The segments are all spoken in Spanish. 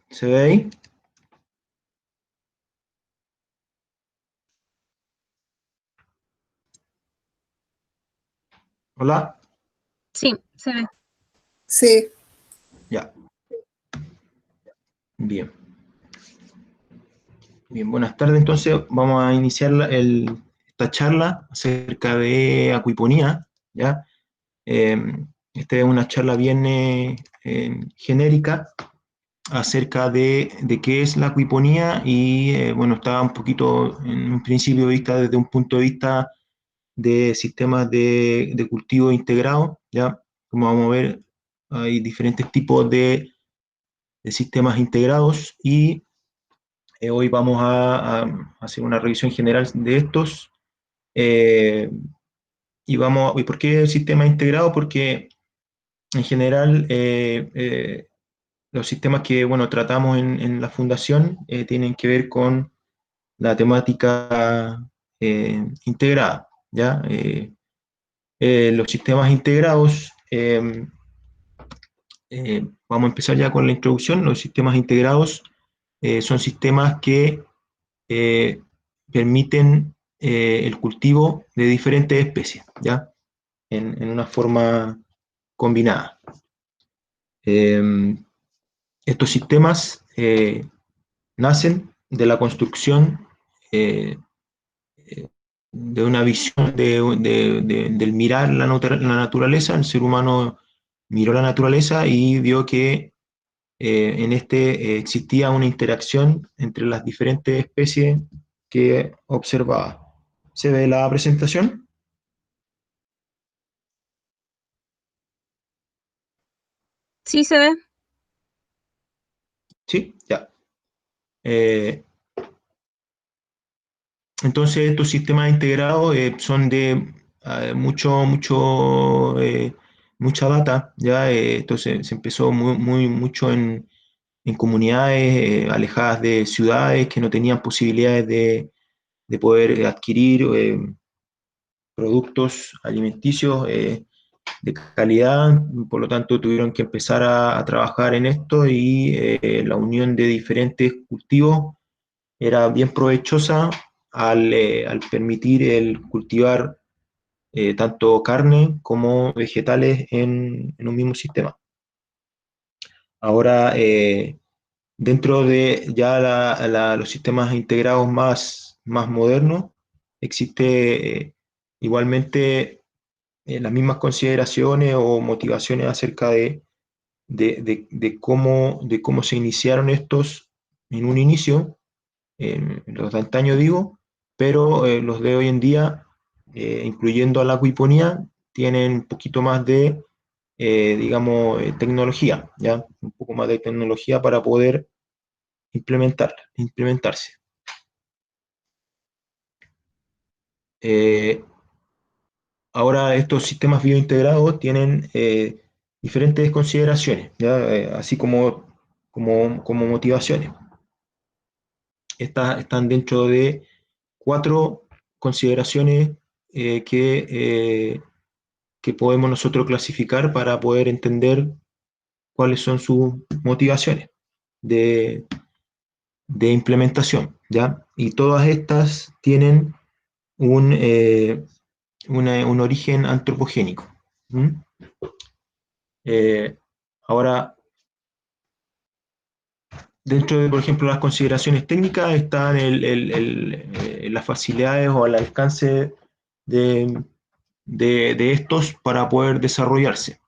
¿Se ve ahí? Hola. Sí, se ve. Sí, Ya. Bien. Bien, buenas tardes. Entonces vamos a iniciar esta charla acerca de acuiponía, ¿ya? Eh, Esta es una charla bien genérica acerca de qué es la acuiponía y, bueno, está un poquito en un principio vista desde un punto de vista de sistemas de cultivo integrado, ¿ya? Como vamos a ver, hay diferentes tipos de sistemas integrados y hoy vamos a hacer una revisión general de estos. eh, ¿Y por qué el sistema integrado? Porque en general los sistemas que bueno, tratamos en la fundación tienen que ver con la temática integrada, ¿ya? Los sistemas integrados, vamos a empezar ya con la introducción. Los sistemas integrados son sistemas que eh, permiten el cultivo de diferentes especies, ¿ya? En una forma combinada. Estos sistemas nacen de la construcción de una visión del mirar la naturaleza. El ser humano miró la naturaleza y vio que en existía una interacción entre las diferentes especies que observaba. ¿Se ve la presentación? Sí, se ve. Sí, ya. Eh, entonces, estos sistemas integrados son de mucha data, ¿ya? Entonces, se empezó mucho en comunidades alejadas de ciudades que no tenían posibilidades de poder adquirir productos alimenticios de calidad, por lo tanto tuvieron que empezar a trabajar en esto y la unión de diferentes cultivos era bien provechosa al permitir el cultivar tanto carne como vegetales en un mismo sistema. Ahora, dentro de ya los sistemas integrados más modernos, existe igualmente las mismas consideraciones o motivaciones acerca de cómo se iniciaron estos en un inicio, los de antaño digo, pero los de hoy en día, incluyendo a la acuiponía, tienen un poquito más de, digamos, tecnología, ¿ya? Un poco más de tecnología para poder implementarse. Eh, Ahora estos sistemas biointegrados tienen diferentes consideraciones, ¿ya? Así como motivaciones. Están dentro de 4 consideraciones que podemos nosotros clasificar para poder entender cuáles son sus motivaciones de, de implementación, ¿ya? Y todas estas tienen un, un origen antropogénico. ¿Mm? Eh, Ahora, dentro de, por ejemplo, las consideraciones técnicas están las facilidades o el alcance de, de estos para poder desarrollarse.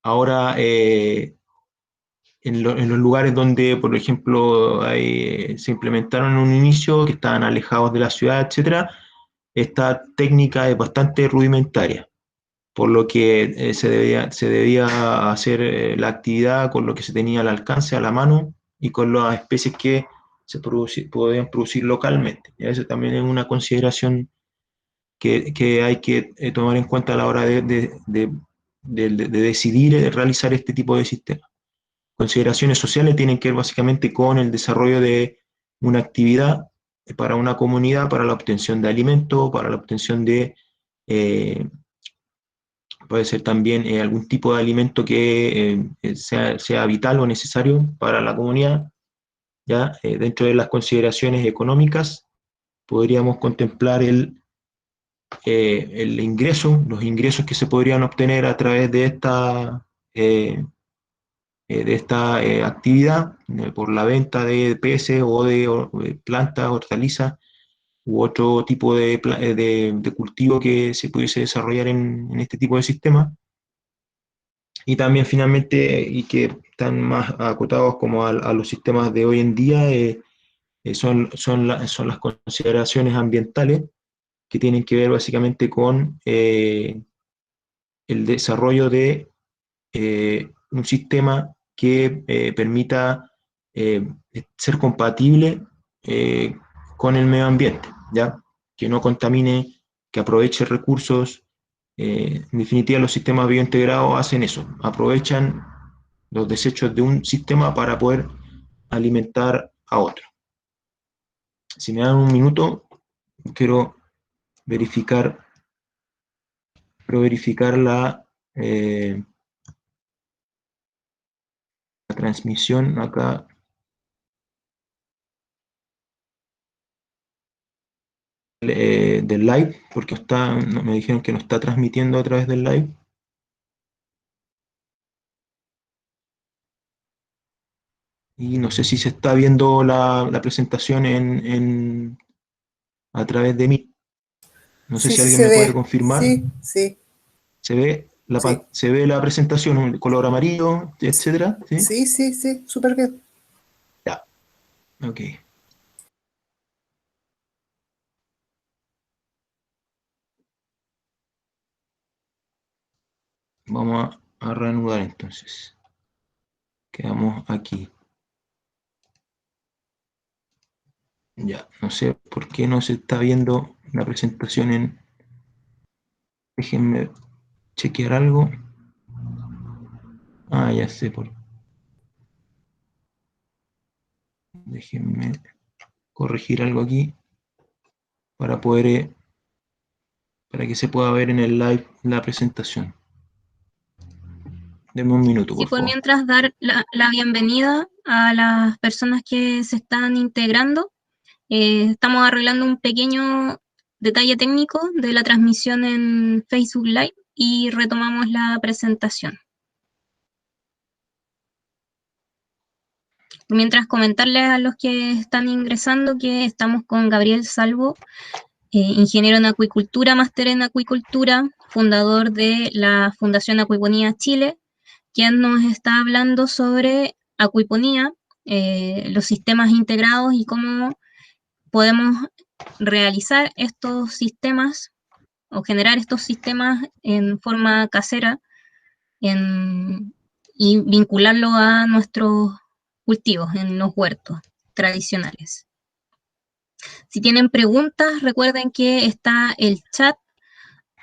Ahora, en los lugares donde, por ejemplo, se implementaron en un inicio, que estaban alejados de la ciudad, etcétera, esta técnica es bastante rudimentaria, por lo que se debía hacer la actividad con lo que se tenía al alcance, a la mano, y con las especies que podían producir localmente. Y eso también es una consideración que hay que tomar en cuenta a la hora de decidir realizar este tipo de sistemas. Consideraciones sociales tienen que ver básicamente con el desarrollo de una actividad para una comunidad, para la obtención de alimentos, para la obtención de, puede ser también algún tipo de alimento que sea vital o necesario para la comunidad, ¿ya? Dentro de las consideraciones económicas, podríamos contemplar el ingreso, los ingresos que se podrían obtener a través eh, de esta actividad, por la venta de peces o de plantas, hortalizas, u otro tipo de cultivo que se pudiese desarrollar en este tipo de sistemas. Y también finalmente, y que están más acotados como a los sistemas de hoy en día, son las consideraciones ambientales que tienen que ver básicamente con el desarrollo de un sistema que permita ser compatible eh, con el medio ambiente, ¿ya? Que no contamine, que aproveche recursos. En definitiva, los sistemas biointegrados hacen eso, aprovechan los desechos de un sistema para poder alimentar a otro. Si me dan un minuto, quiero verificar, verificar la transmisión acá del live, porque me dijeron que no está transmitiendo a través del live. Y no sé si se está viendo la presentación a través de mí. No sé Sí, si sí alguien se me puede ve. confirmar. Sí, sí, sí. Se ve la presentación, un color amarillo, etcétera. ¿Sí? Sí, sí, sí, súper bien. Ya, ok. Vamos a reanudar entonces. Quedamos aquí. Ya, no sé por qué no se está viendo la presentación en... Déjenme chequear algo. Ah, ya sé por... Déjenme corregir algo aquí para poder... para que se pueda ver en el live la presentación. Denme un minuto, Sí, por por favor. mientras dar la bienvenida a las personas que se están integrando. Estamos arreglando un pequeño detalle técnico de la transmisión en Facebook Live y retomamos la presentación. Mientras comentarles a los que están ingresando que estamos con Gabriel Salvo, ingeniero en acuicultura, máster en acuicultura, fundador de la Fundación Acuiponía Chile, quien nos está hablando sobre acuiponía, los sistemas integrados y cómo podemos realizar estos sistemas o generar estos sistemas en forma casera y vincularlo a nuestros cultivos en los huertos tradicionales. Si tienen preguntas, recuerden que está el chat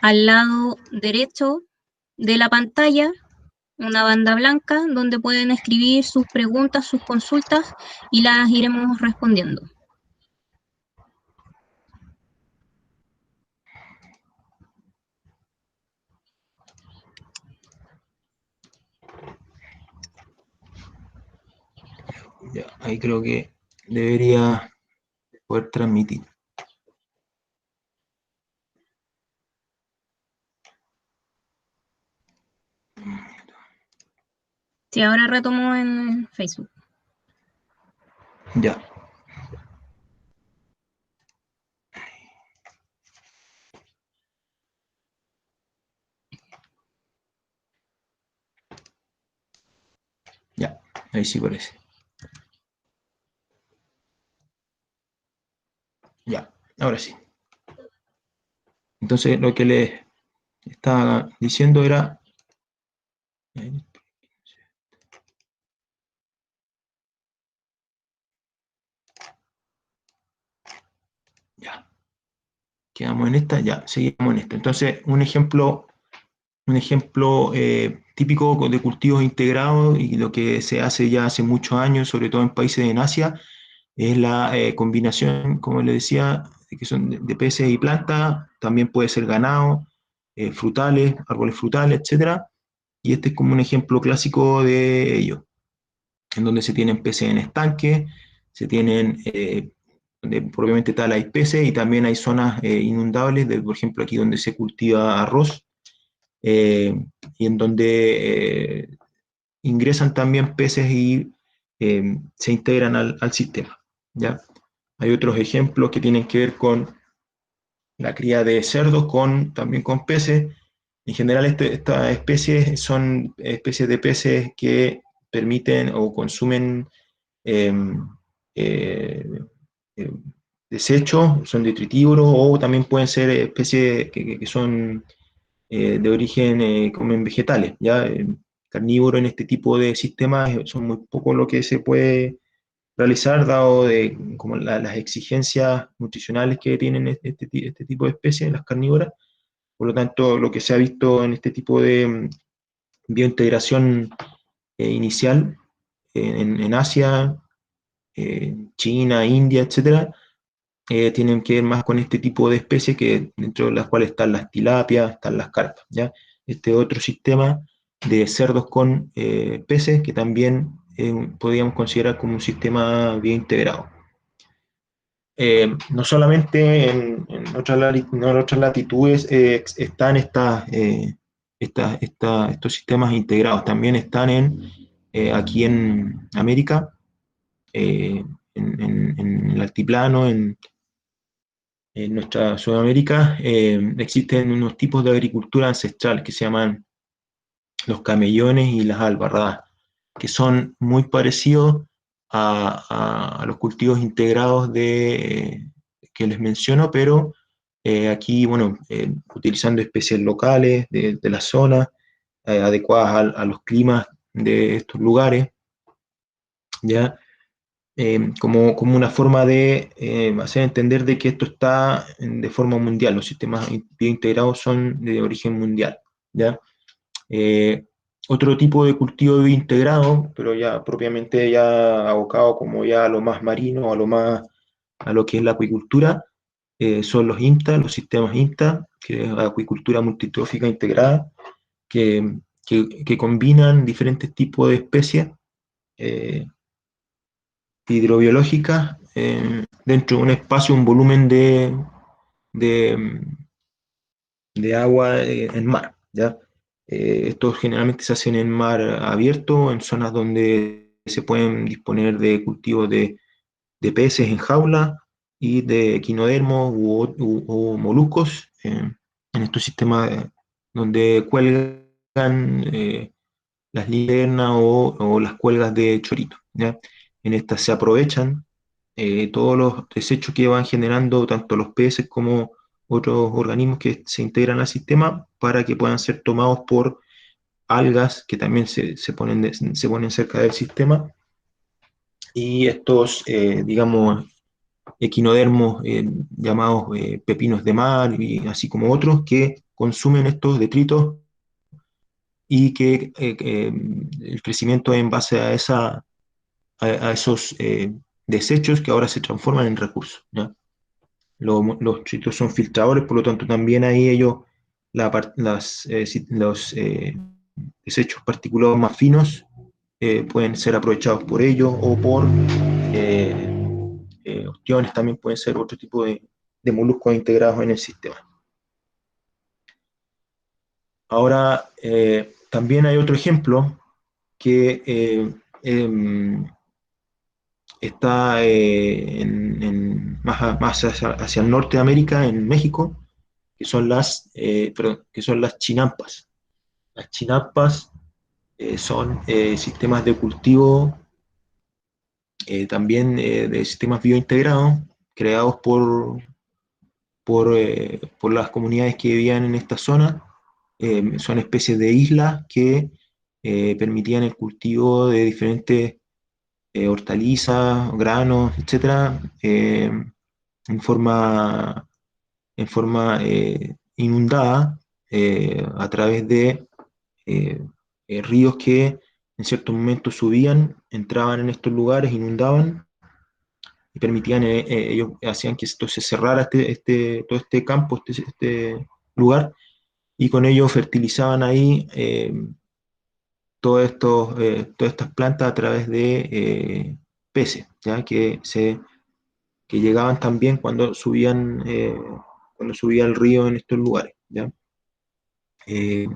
al lado derecho de la pantalla, una banda blanca donde pueden escribir sus preguntas, sus consultas y las iremos respondiendo. Ya, ahí creo que debería poder transmitir. Sí, ahora retomo en Facebook. Ya. Ya, ahí sí parece. Ya, ahora sí. Entonces, lo que les estaba diciendo era... Ya, quedamos en esta, ya, seguimos en esta. Entonces, un ejemplo típico de cultivos integrados y lo que se hace ya hace muchos años, sobre todo en países en Asia, es la combinación, como les decía, que son de peces y plantas, también puede ser ganado, frutales, árboles frutales, etcétera. Y este es como un ejemplo clásico de ello, en donde se tienen peces en estanques, se tienen, donde propiamente tal hay peces, y también hay zonas inundables, por ejemplo aquí donde se cultiva arroz, y en donde ingresan también peces y se integran al sistema, ¿ya? Hay otros ejemplos que tienen que ver con la cría de cerdos, también con peces. En general, estas especies son especies de peces que permiten o consumen eh, eh, eh, desechos, son detritívoros, o también pueden ser especies que son de origen comen vegetales, ¿ya? Carnívoro en este tipo de sistemas son muy poco lo que se puede realizar, dado como las exigencias nutricionales que tienen este tipo de especies, las carnívoras. Por lo tanto, lo que se ha visto en este tipo de biointegración inicial en Asia, China, India, etcétera, tienen que ver más con este tipo de especies, que dentro de las cuales están las tilapias, están las carpas, ¿ya? Este otro sistema de cerdos con peces que también podríamos considerar como un sistema bien integrado. No solamente en otras latitudes están estos sistemas integrados, también están aquí en América, en el altiplano, en nuestra Sudamérica, existen unos tipos de agricultura ancestral que se llaman los camellones y las albarradas, que son muy parecidos a los cultivos integrados que les menciono, pero aquí, bueno, utilizando especies locales de la zona, adecuadas a los climas de estos lugares, ¿ya? Como una forma de hacer entender de que esto está de forma mundial, los sistemas biointegrados son de origen mundial, ¿ya? Eh, Otro tipo de cultivo biointegrado, pero ya propiamente ya abocado como ya a lo más marino, a lo que es la acuicultura, son los INTA, los sistemas INTA, que es acuicultura multitrófica integrada, que combinan diferentes tipos de especies hidrobiológicas dentro de un espacio, un volumen de, de agua en mar, ¿ya? Esto generalmente se hace en mar abierto, en zonas donde se pueden disponer de cultivos de peces en jaula y de equinodermos u moluscos en estos sistemas donde cuelgan las linternas o las cuelgas de chorito, ¿ya? En estas se aprovechan todos los desechos que van generando tanto los peces como otros organismos que se integran al sistema para que puedan ser tomados por algas que también se ponen cerca del sistema, y estos, digamos, equinodermos llamados pepinos de mar, y así como otros que consumen estos detritos, y que el crecimiento es en base a esos desechos que ahora se transforman en recursos, ¿ya? Los chitos son filtradores, por lo tanto también ahí ellos, los desechos particulados más finos pueden ser aprovechados por ellos, o por ostiones, también pueden ser otro tipo de moluscos integrados en el sistema. Ahora, también hay otro ejemplo que está más hacia el norte de América, en México, que son las chinampas. Las chinampas son sistemas de cultivo también de sistemas biointegrados, creados por las comunidades que vivían en esta zona. Son especies de islas que permitían el cultivo de diferentes hortalizas, granos, etcétera, en forma, inundada, a través de ríos que en ciertos momentos subían, entraban en estos lugares, inundaban y permitían, ellos hacían que esto se cerrara, todo este campo, este lugar, y con ello fertilizaban ahí todas estas plantas a través de peces, ¿ya? Que llegaban también cuando subía el río en estos lugares, ¿ya? Eh,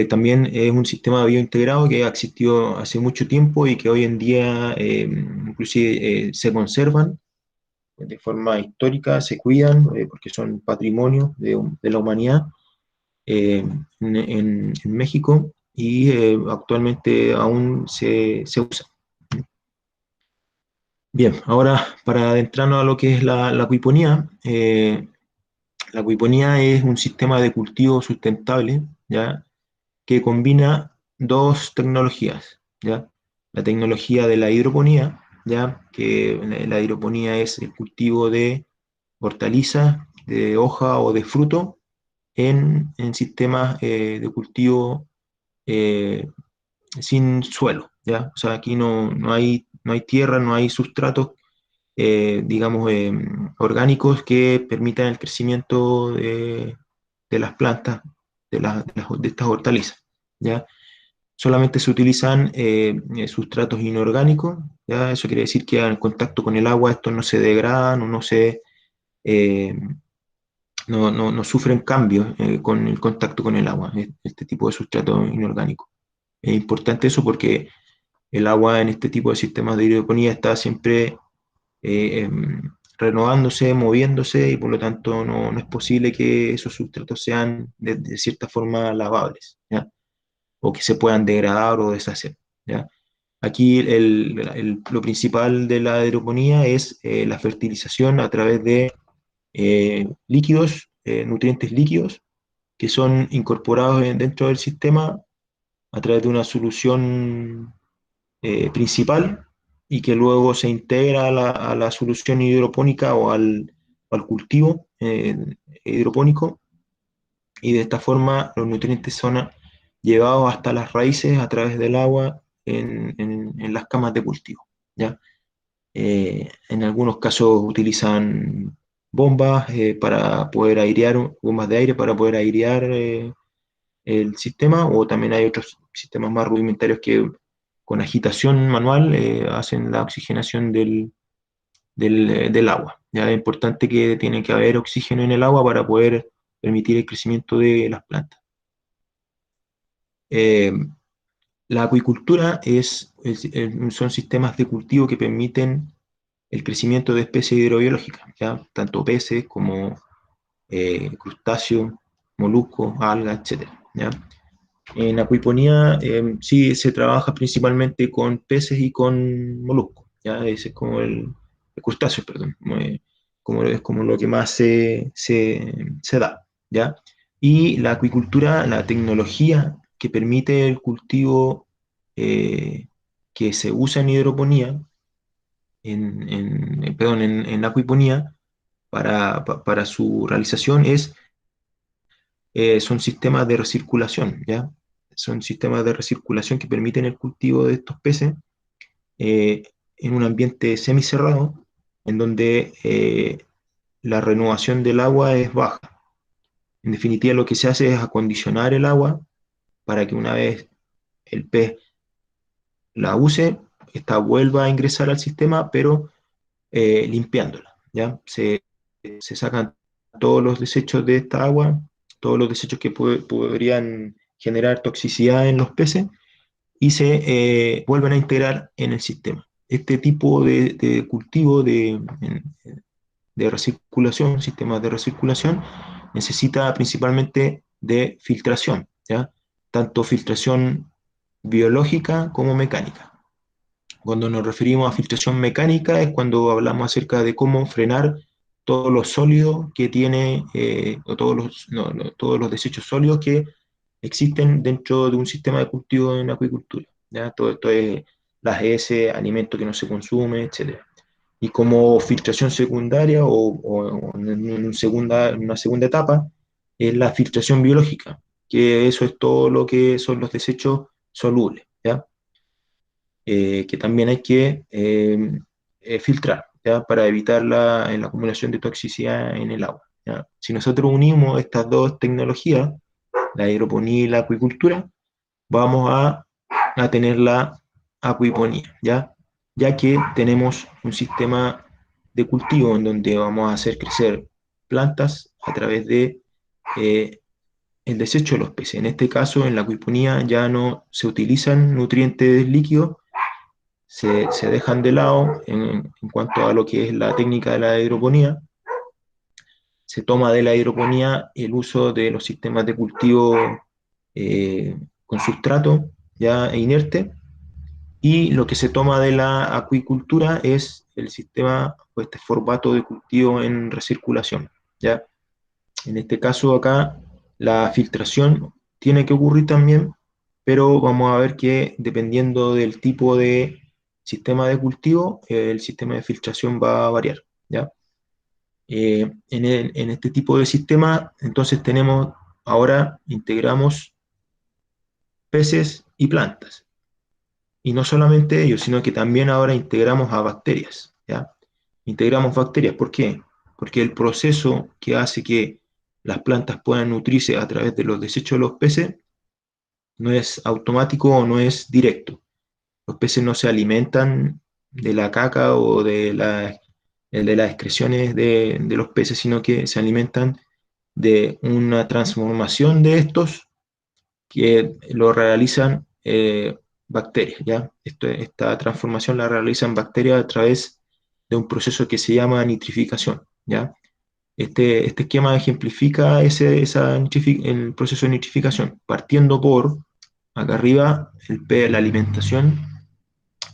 También es un sistema biointegrado que ha existido hace mucho tiempo y que hoy en día inclusive se conservan de forma histórica, se cuidan porque son patrimonio de la humanidad en México y actualmente aún se usa. Bien, ahora para adentrarnos a lo que es la acuiponía, la acuiponía es un sistema de cultivo sustentable, ¿ya? Que combina dos tecnologías, ¿ya? La tecnología de la hidroponía, ¿ya? Que la hidroponía es el cultivo de hortalizas, de hoja o de fruto en sistemas de cultivo eh, sin suelo, ¿ya? O sea, aquí no hay tierra, no hay sustratos, digamos, orgánicos que permitan el crecimiento de las plantas, de estas hortalizas, ¿ya? Solamente se utilizan sustratos inorgánicos, ¿ya? Eso quiere decir que en contacto con el agua estos no se degradan o eh, no sufren cambios con el contacto con el agua, este tipo de sustrato inorgánico. Es importante eso porque el agua en este tipo de sistemas de hidroponía está siempre renovándose, moviéndose y por lo tanto no es posible que esos sustratos sean de cierta forma lavables, ¿ya? O que se puedan degradar o deshacer, ¿ya? Aquí lo principal de la hidroponía es la fertilización a través de líquidos, nutrientes líquidos, que son incorporados dentro del sistema a través de una solución principal y que luego se integra a la solución hidropónica o al cultivo hidropónico y de esta forma los nutrientes son llevados hasta las raíces a través del agua en las camas de cultivo, ¿ya? En algunos casos utilizan bombas para poder airear, bombas de aire para poder airear el sistema, o también hay otros sistemas más rudimentarios que con agitación manual hacen la oxigenación del agua. Ya es importante que tiene que haber oxígeno en el agua para poder permitir el crecimiento de las plantas. Eh, la acuicultura son sistemas de cultivo que permiten el crecimiento de especies hidrobiológicas, ¿ya? Tanto peces como crustáceos, moluscos, algas, etcétera, ¿ya? En acuiponía sí se trabaja principalmente con peces y con moluscos, ¿ya? Ese es como el crustáceo, perdón, es como lo que más se da, ¿ya? Y la acuicultura, la tecnología que permite el cultivo que se usa en hidroponía, perdón, en acuiponía, para su realización son sistemas de recirculación, ¿ya? Son sistemas de recirculación que permiten el cultivo de estos peces eh, en un ambiente semicerrado, en donde la renovación del agua es baja. En definitiva, lo que se hace es acondicionar el agua para que una vez el pez la use, esta vuelva a ingresar al sistema, pero limpiándola, ¿ya? Se sacan todos los desechos de esta agua, todos los desechos que podrían generar toxicidad en los peces y se vuelven a integrar en el sistema. Este tipo de cultivo de recirculación, sistemas de recirculación, necesita principalmente de filtración, ¿ya? Tanto filtración biológica como mecánica. Cuando nos referimos a filtración mecánica es cuando hablamos acerca de cómo frenar todos los sólidos que tiene, o todos los desechos sólidos que existen dentro de un sistema de cultivo en acuicultura, ¿ya? Todo esto es las heces, alimento que no se consume, etc. Y como filtración secundaria o en una segunda etapa es la filtración biológica, que eso es todo lo que son los desechos solubles, ¿ya? Que también hay que filtrar, ¿ya? Para evitar la acumulación de toxicidad en el agua, ¿ya? Si nosotros unimos estas dos tecnologías, la hidroponía y la acuicultura, vamos a tener la acuiponía, ya que tenemos un sistema de cultivo en donde vamos a hacer crecer plantas a través de el desecho de los peces. En este caso, en la acuiponía ya no se utilizan nutrientes líquidos, se dejan de lado en cuanto a lo que es la técnica de la hidroponía. Se toma de la hidroponía el uso de los sistemas de cultivo con sustrato ya inerte, y lo que se toma de la acuicultura es el sistema o este formato de cultivo en recirculación, ¿ya? En este caso acá la filtración tiene que ocurrir también, pero vamos a ver que dependiendo del tipo de sistema de cultivo, el sistema de filtración va a variar, ¿ya? En este tipo de sistema, entonces tenemos, ahora integramos peces y plantas. Y no solamente ellos, sino que también ahora integramos a bacterias, ¿ya? Integramos bacterias, ¿por qué? Porque el proceso que hace que las plantas puedan nutrirse a través de los desechos de los peces no es automático o no es directo. Los peces no se alimentan de la caca o de las excreciones de los peces, sino que se alimentan de una transformación de estos que lo realizan bacterias, ¿ya? Esta transformación la realizan bacterias a través de un proceso que se llama nitrificación, ¿ya? Este esquema ejemplifica el proceso de nitrificación, partiendo por, acá arriba, la alimentación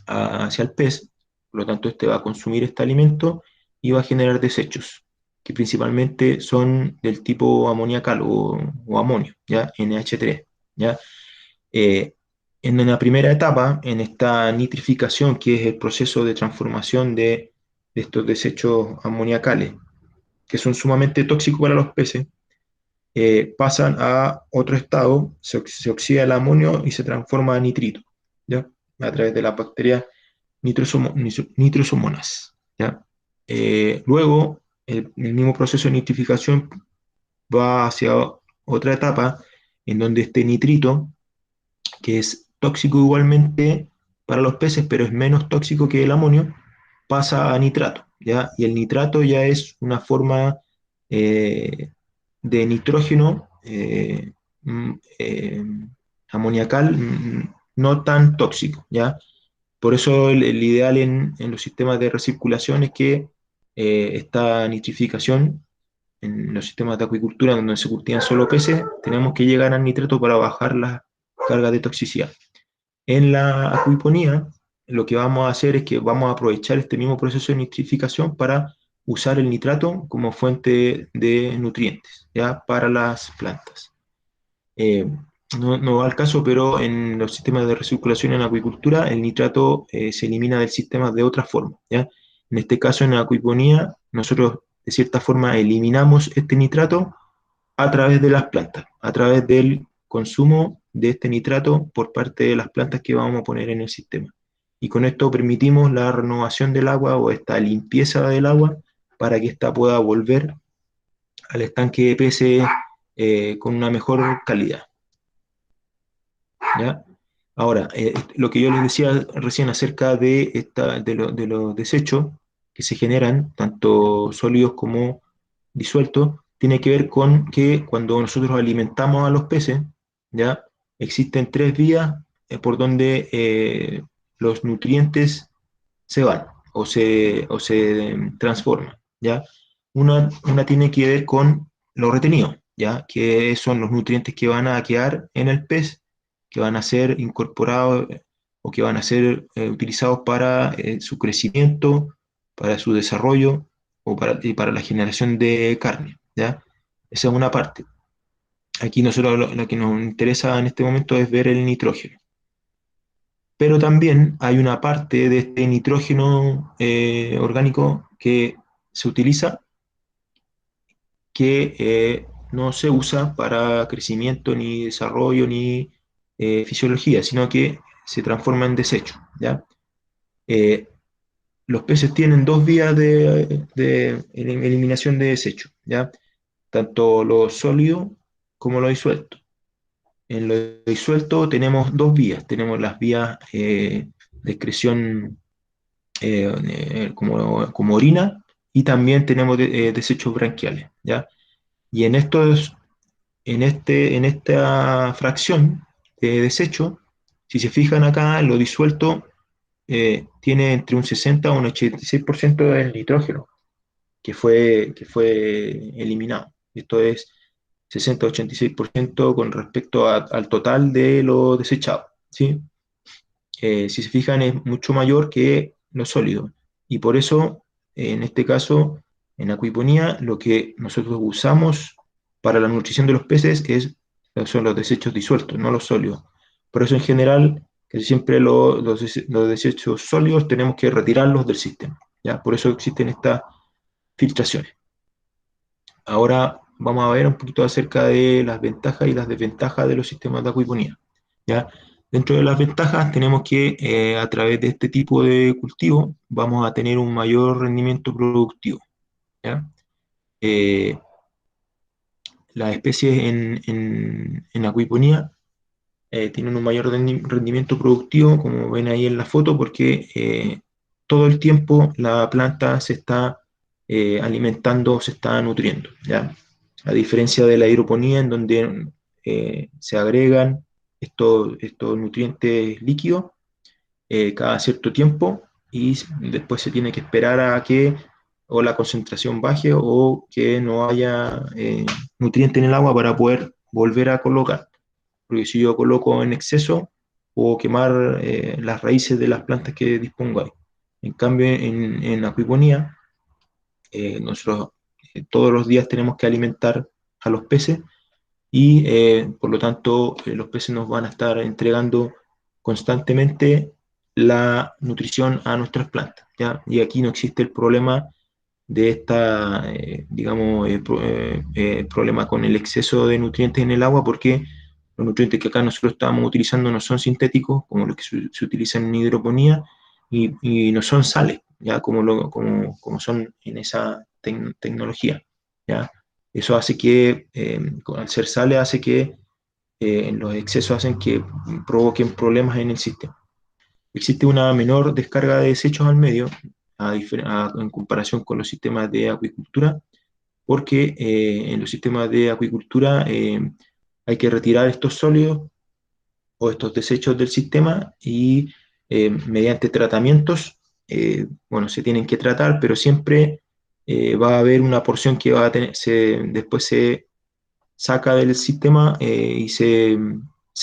hacia el pez, por lo tanto este va a consumir este alimento y va a generar desechos, que principalmente son del tipo amoniacal o amonio, ¿ya? NH3, ¿ya? Eh, en la primera etapa, en esta nitrificación, que es el proceso de transformación de estos desechos amoniacales, que son sumamente tóxicos para los peces, pasan a otro estado, se oxida el amonio y se transforma en nitrito, ¿ya? A través de las bacterias nitrosomonas, ¿ya? Luego, el mismo proceso de nitrificación va hacia otra etapa, en donde este nitrito, que es tóxico igualmente para los peces, pero es menos tóxico que el amonio, pasa a nitrato, ¿ya? Y el nitrato ya es una forma eh, de nitrógeno mm, eh, amoniacal, no tan tóxico, ¿ya? Por eso el ideal en los sistemas de recirculación es que esta nitrificación en los sistemas de acuicultura donde se cultivan solo peces, tenemos que llegar al nitrato para bajar la carga de toxicidad. En la acuiponía, lo que vamos a hacer es que vamos a aprovechar este mismo proceso de nitrificación para usar el nitrato como fuente de nutrientes, ¿ya? Para las plantas. Eh, no va al caso, pero en los sistemas de recirculación en acuicultura, el nitrato se elimina del sistema de otra forma, ¿ya? En este caso, en la acuiponía, nosotros de cierta forma eliminamos este nitrato a través de las plantas, a través del consumo de este nitrato por parte de las plantas que vamos a poner en el sistema. Y con esto permitimos la renovación del agua o esta limpieza del agua para que ésta pueda volver al estanque de peces con una mejor calidad, ¿ya? Ahora, lo que yo les decía recién acerca de los desechos que se generan, tanto sólidos como disueltos, tiene que ver con que cuando nosotros alimentamos a los peces, ¿ya? Existen tres vías por donde los nutrientes se van o se transforman, ¿ya? Una tiene que ver con lo retenido, ¿ya? Que son los nutrientes que van a quedar en el pez, que van a ser incorporados o que van a ser utilizados para su crecimiento, para su desarrollo y para la generación de carne, ¿ya? Esa es una parte. Aquí nosotros lo que nos interesa en este momento es ver el nitrógeno. Pero también hay una parte de este nitrógeno orgánico que se utiliza que no se usa para crecimiento, ni desarrollo, ni fisiología, sino que se transforma en desecho, ¿ya? Eh, los peces tienen dos vías de eliminación de desecho, ¿ya? Tanto lo sólido como lo disuelto. En lo disuelto tenemos dos vías. Tenemos las vías de excreción como orina, y también tenemos desechos branquiales, ¿ya? Y en esta fracción de desecho, si se fijan acá, lo disuelto tiene entre un 60 y un 86% del nitrógeno que fue eliminado. Esto es 60-86% con respecto al total de lo desechado, ¿sí? Si se fijan, es mucho mayor que lo sólido. Y por eso, en este caso, en acuiponía, lo que nosotros usamos para la nutrición de los peces son los desechos disueltos, no los sólidos. Por eso, en general, que siempre los desechos sólidos tenemos que retirarlos del sistema, ¿ya? Por eso existen estas filtraciones. Ahora vamos a ver un poquito acerca de las ventajas y las desventajas de los sistemas de acuiponía, ¿ya? Dentro de las ventajas tenemos que a través de este tipo de cultivo vamos a tener un mayor rendimiento productivo, ¿ya? Las especies en acuiponía tienen un mayor rendimiento productivo, como ven ahí en la foto, porque todo el tiempo la planta se está alimentando, se está nutriendo, ¿ya? A diferencia de la hidroponía, en donde se agregan estos nutrientes líquidos cada cierto tiempo, y después se tiene que esperar a que o la concentración baje o que no haya nutriente en el agua para poder volver a colocar. Porque si yo coloco en exceso, puedo quemar las raíces de las plantas que dispongo ahí. En cambio, en acuiponía, nosotros todos los días tenemos que alimentar a los peces, y por lo tanto los peces nos van a estar entregando constantemente la nutrición a nuestras plantas, ¿ya? Y aquí no existe el problema de digamos, problema con el exceso de nutrientes en el agua, porque los nutrientes que acá nosotros estamos utilizando no son sintéticos, como los que se utilizan en hidroponía, y no son sales, ¿ya? Como son en esa tecnología, ¿ya? Eso hace que, al ser sales, hace que los excesos hacen que provoquen problemas en el sistema. Existe una menor descarga de desechos al medio en comparación con los sistemas de acuicultura, porque en los sistemas de acuicultura hay que retirar estos sólidos o estos desechos del sistema, y mediante tratamientos, bueno, se tienen que tratar, pero siempre va a haber una porción que va a tener, después se saca del sistema y se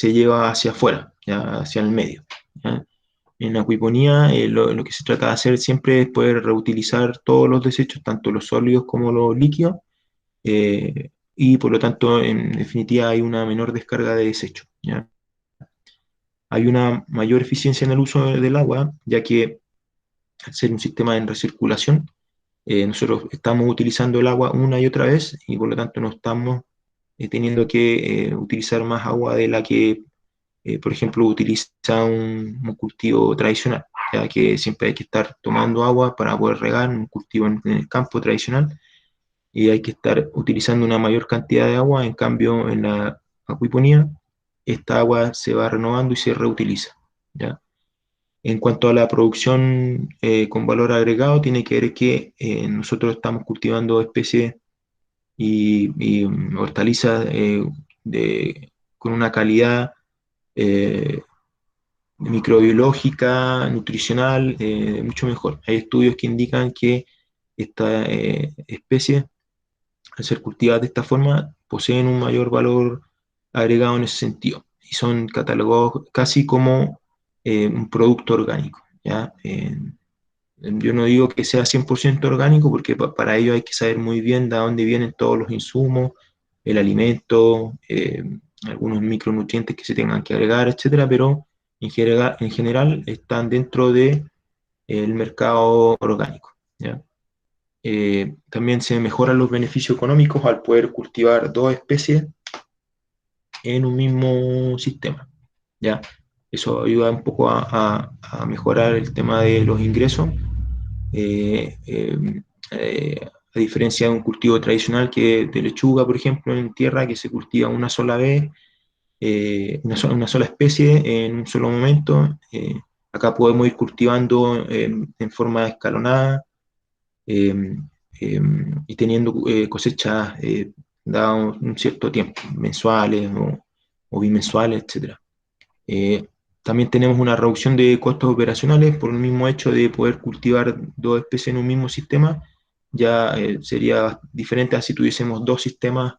lleva hacia afuera, ¿ya? Hacia el medio, ¿ya? En acuiponía lo que se trata de hacer siempre es poder reutilizar todos los desechos, tanto los sólidos como los líquidos, y por lo tanto, en definitiva, hay una menor descarga de desechos, ¿ya? Hay una mayor eficiencia en el uso del agua, ya que al ser un sistema en recirculación, nosotros estamos utilizando el agua una y otra vez, y por lo tanto no estamos teniendo que utilizar más agua de la que, por ejemplo, utiliza un cultivo tradicional, ya que siempre hay que estar tomando agua para poder regar un cultivo en el campo tradicional, y hay que estar utilizando una mayor cantidad de agua. En cambio, en la acuiponía, esta agua se va renovando y se reutiliza, ¿ya? En cuanto a la producción con valor agregado, tiene que ver que nosotros estamos cultivando especies y hortalizas con una calidad eh, microbiológica, nutricional, mucho mejor. Hay estudios que indican que estas especies, al ser cultivadas de esta forma, poseen un mayor valor agregado en ese sentido, y son catalogados casi como un producto orgánico, ¿ya? Yo no digo que sea 100% orgánico, porque para ello hay que saber muy bien de dónde vienen todos los insumos, el alimento, algunos micronutrientes que se tengan que agregar, etcétera, pero en general están dentro del mercado orgánico, ¿ya? También se mejoran los beneficios económicos al poder cultivar dos especies en un mismo sistema, ¿ya? Eso ayuda un poco a mejorar el tema de los ingresos, a diferencia de un cultivo tradicional que de lechuga, por ejemplo, en tierra, que se cultiva una sola vez una sola especie en un solo momento. Acá podemos ir cultivando en forma escalonada eh, y teniendo cosechas dadas un cierto tiempo, mensuales o bimensuales, etc. También tenemos una reducción de costos operacionales por el mismo hecho de poder cultivar dos especies en un mismo sistema. Ya sería diferente a si tuviésemos dos sistemas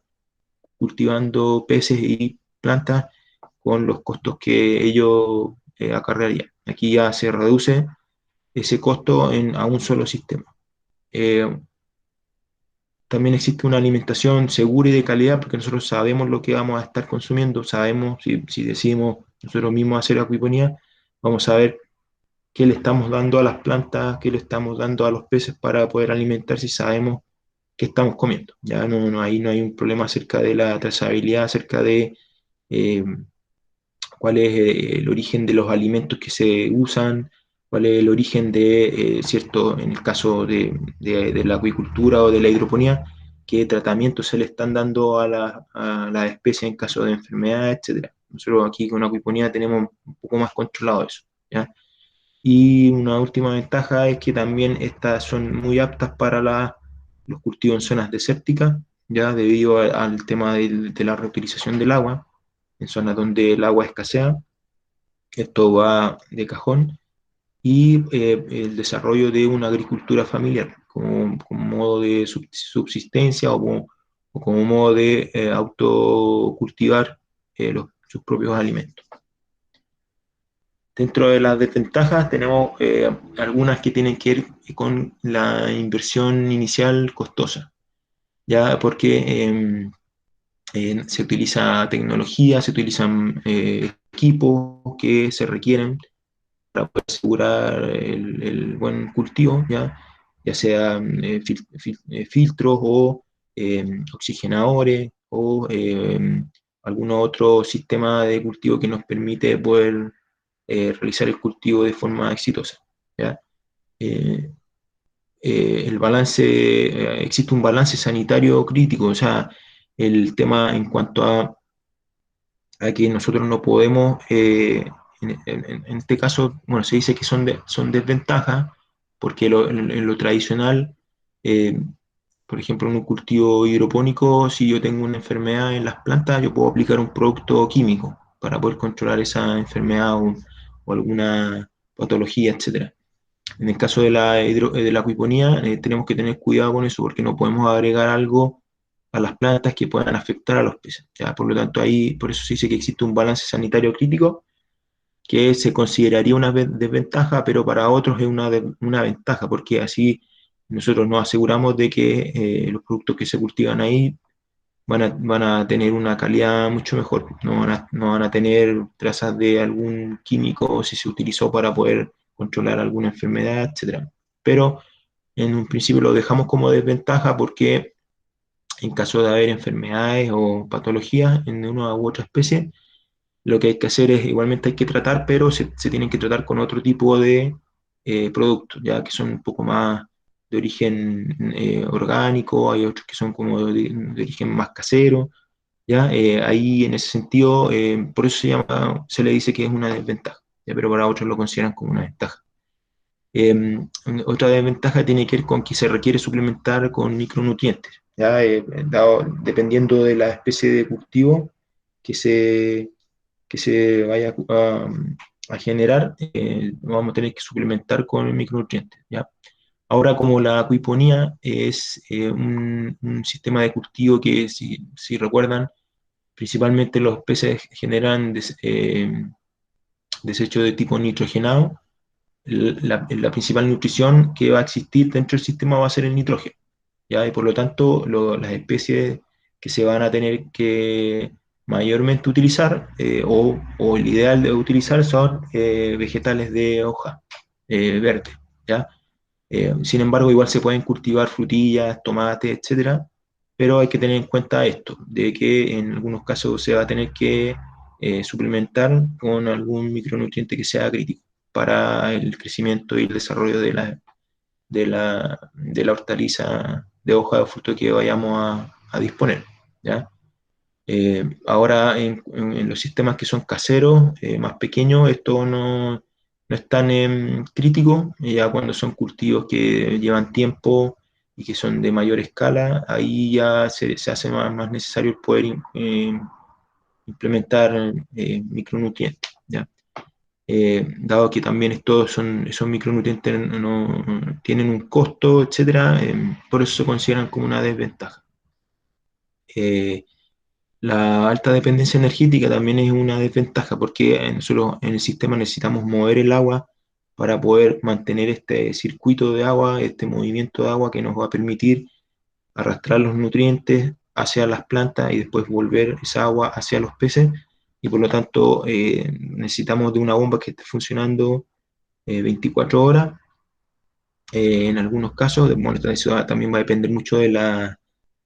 cultivando peces y plantas con los costos que ello acarrearía. Aquí ya se reduce ese costo a un solo sistema. También existe una alimentación segura y de calidad porque nosotros sabemos lo que vamos a estar consumiendo, sabemos si decidimos nosotros mismos hacer acuiponía, vamos a ver qué le estamos dando a las plantas, qué le estamos dando a los peces para poder alimentarse y sabemos qué estamos comiendo. Ya ahí no hay un problema acerca de la trazabilidad, acerca de eh, cuál es el origen de los alimentos que se usan, cuál es el origen de, cierto, en el caso de la acuicultura o de la hidroponía, qué tratamientos se le están dando a la especie en caso de enfermedad, etc. Nosotros aquí con acuiponía tenemos un poco más controlado eso, ¿ya? Y una última ventaja es que también estas son muy aptas para los cultivos en zonas desérticas, ya debido al tema de la reutilización del agua, en zonas donde el agua escasea, esto va de cajón, y el desarrollo de una agricultura familiar como modo de subsistencia o como modo de autocultivar sus propios alimentos. Dentro de las desventajas tenemos algunas que tienen que ver con la inversión inicial costosa, ya porque se utiliza tecnología, se utilizan equipos que se requieren para poder asegurar el buen cultivo, ya sea filtros o oxigenadores o algún otro sistema de cultivo que nos permite poder realizar el cultivo de forma exitosa, ¿ya? Eh, el balance, existe un balance sanitario crítico, o sea, el tema en cuanto a que nosotros no podemos, en este caso, bueno, se dice que son desventajas, porque en lo tradicional, eh, por ejemplo, en un cultivo hidropónico, si yo tengo una enfermedad en las plantas, yo puedo aplicar un producto químico para poder controlar esa enfermedad o alguna patología, etcétera. En el caso de la acuiponía, tenemos que tener cuidado con eso porque no podemos agregar algo a las plantas que puedan afectar a los peces. ¿Ya? Por lo tanto, ahí, por eso se dice que existe un balance sanitario crítico que se consideraría una desventaja, pero para otros es una ventaja, porque así nosotros nos aseguramos de que los productos que se cultivan ahí van a tener una calidad mucho mejor, no van a tener trazas de algún químico si se utilizó para poder controlar alguna enfermedad, etc. Pero en un principio lo dejamos como desventaja porque en caso de haber enfermedades o patologías en una u otra especie, lo que hay que hacer es igualmente hay que tratar, pero se tienen que tratar con otro tipo de productos, ya que son un poco más de origen orgánico, hay otros que son como de origen más casero, ¿ya? Ahí en ese sentido, por eso se le dice que es una desventaja, ¿ya? Pero para otros lo consideran como una ventaja. Eh, Otra desventaja tiene que ver con que se requiere suplementar con micronutrientes, ¿ya? Dependiendo de la especie de cultivo que se vaya a generar, vamos a tener que suplementar con micronutrientes, ¿ya? Ahora, como la acuiponía es un sistema de cultivo que, si recuerdan, principalmente los peces generan desecho de tipo nitrogenado, la principal nutrición que va a existir dentro del sistema va a ser el nitrógeno, ¿ya? Y por lo tanto, las especies que se van a tener que mayormente utilizar, o el ideal de utilizar, son vegetales de hoja verde, ¿ya? Sin embargo, igual se pueden cultivar frutillas, tomates, etcétera, pero hay que tener en cuenta esto, de que en algunos casos se va a tener que suplementar con algún micronutriente que sea crítico para el crecimiento y el desarrollo de la hortaliza de hoja o fruto que vayamos a disponer, ¿ya? Ahora en los sistemas que son caseros, más pequeños, esto no es tan crítico. Ya cuando son cultivos que llevan tiempo y que son de mayor escala, ahí ya se hace más necesario el poder implementar micronutrientes, ¿ya? Dado que también esos micronutrientes no tienen un costo, etcétera, por eso se consideran como una desventaja. La alta dependencia energética también es una desventaja porque nosotros en el sistema necesitamos mover el agua para poder mantener este circuito de agua, este movimiento de agua que nos va a permitir arrastrar los nutrientes hacia las plantas y después volver esa agua hacia los peces. Y por lo tanto necesitamos de una bomba que esté funcionando 24 horas. En algunos casos, bueno, eso también va a depender mucho de la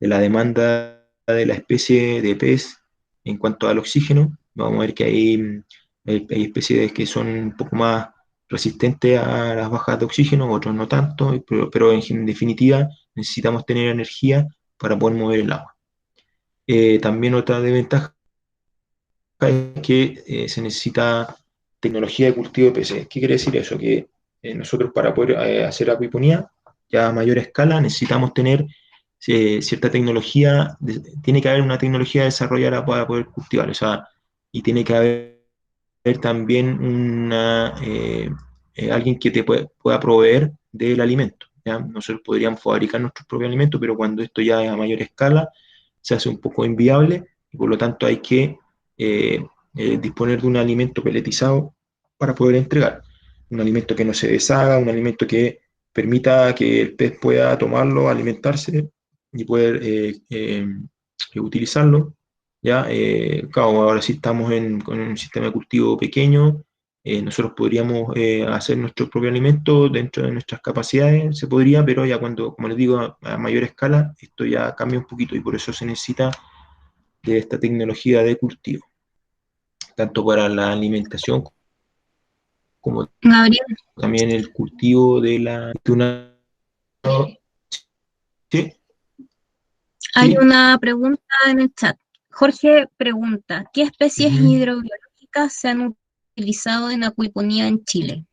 demanda de la especie de pez en cuanto al oxígeno. Vamos a ver que hay especies que son un poco más resistentes a las bajas de oxígeno, otros no tanto, pero en definitiva necesitamos tener energía para poder mover el agua. También otra desventaja es que se necesita tecnología de cultivo de peces. ¿Qué quiere decir eso? Que nosotros para poder hacer acuiponía ya a mayor escala necesitamos tener cierta tecnología, tiene que haber una tecnología desarrollada para poder cultivar, o sea, y tiene que haber también alguien que te pueda proveer del alimento, ¿ya? Nosotros podríamos fabricar nuestro propio alimento, pero cuando esto ya es a mayor escala, se hace un poco inviable y por lo tanto hay que disponer de un alimento peletizado para poder entregar. Un alimento que no se deshaga, un alimento que permita que el pez pueda tomarlo, alimentarse y poder utilizarlo. ¿Ya? Claro, ahora sí estamos con un sistema de cultivo pequeño, nosotros podríamos hacer nuestro propio alimento dentro de nuestras capacidades, se podría, pero ya cuando, como les digo, a mayor escala, esto ya cambia un poquito y por eso se necesita de esta tecnología de cultivo, tanto para la alimentación como Gabriel, también el cultivo de una... Sí, hay sí. una pregunta en el chat. Jorge pregunta, ¿qué especies Ujú. hidrobiológicas se han utilizado en acuiponía en Chile?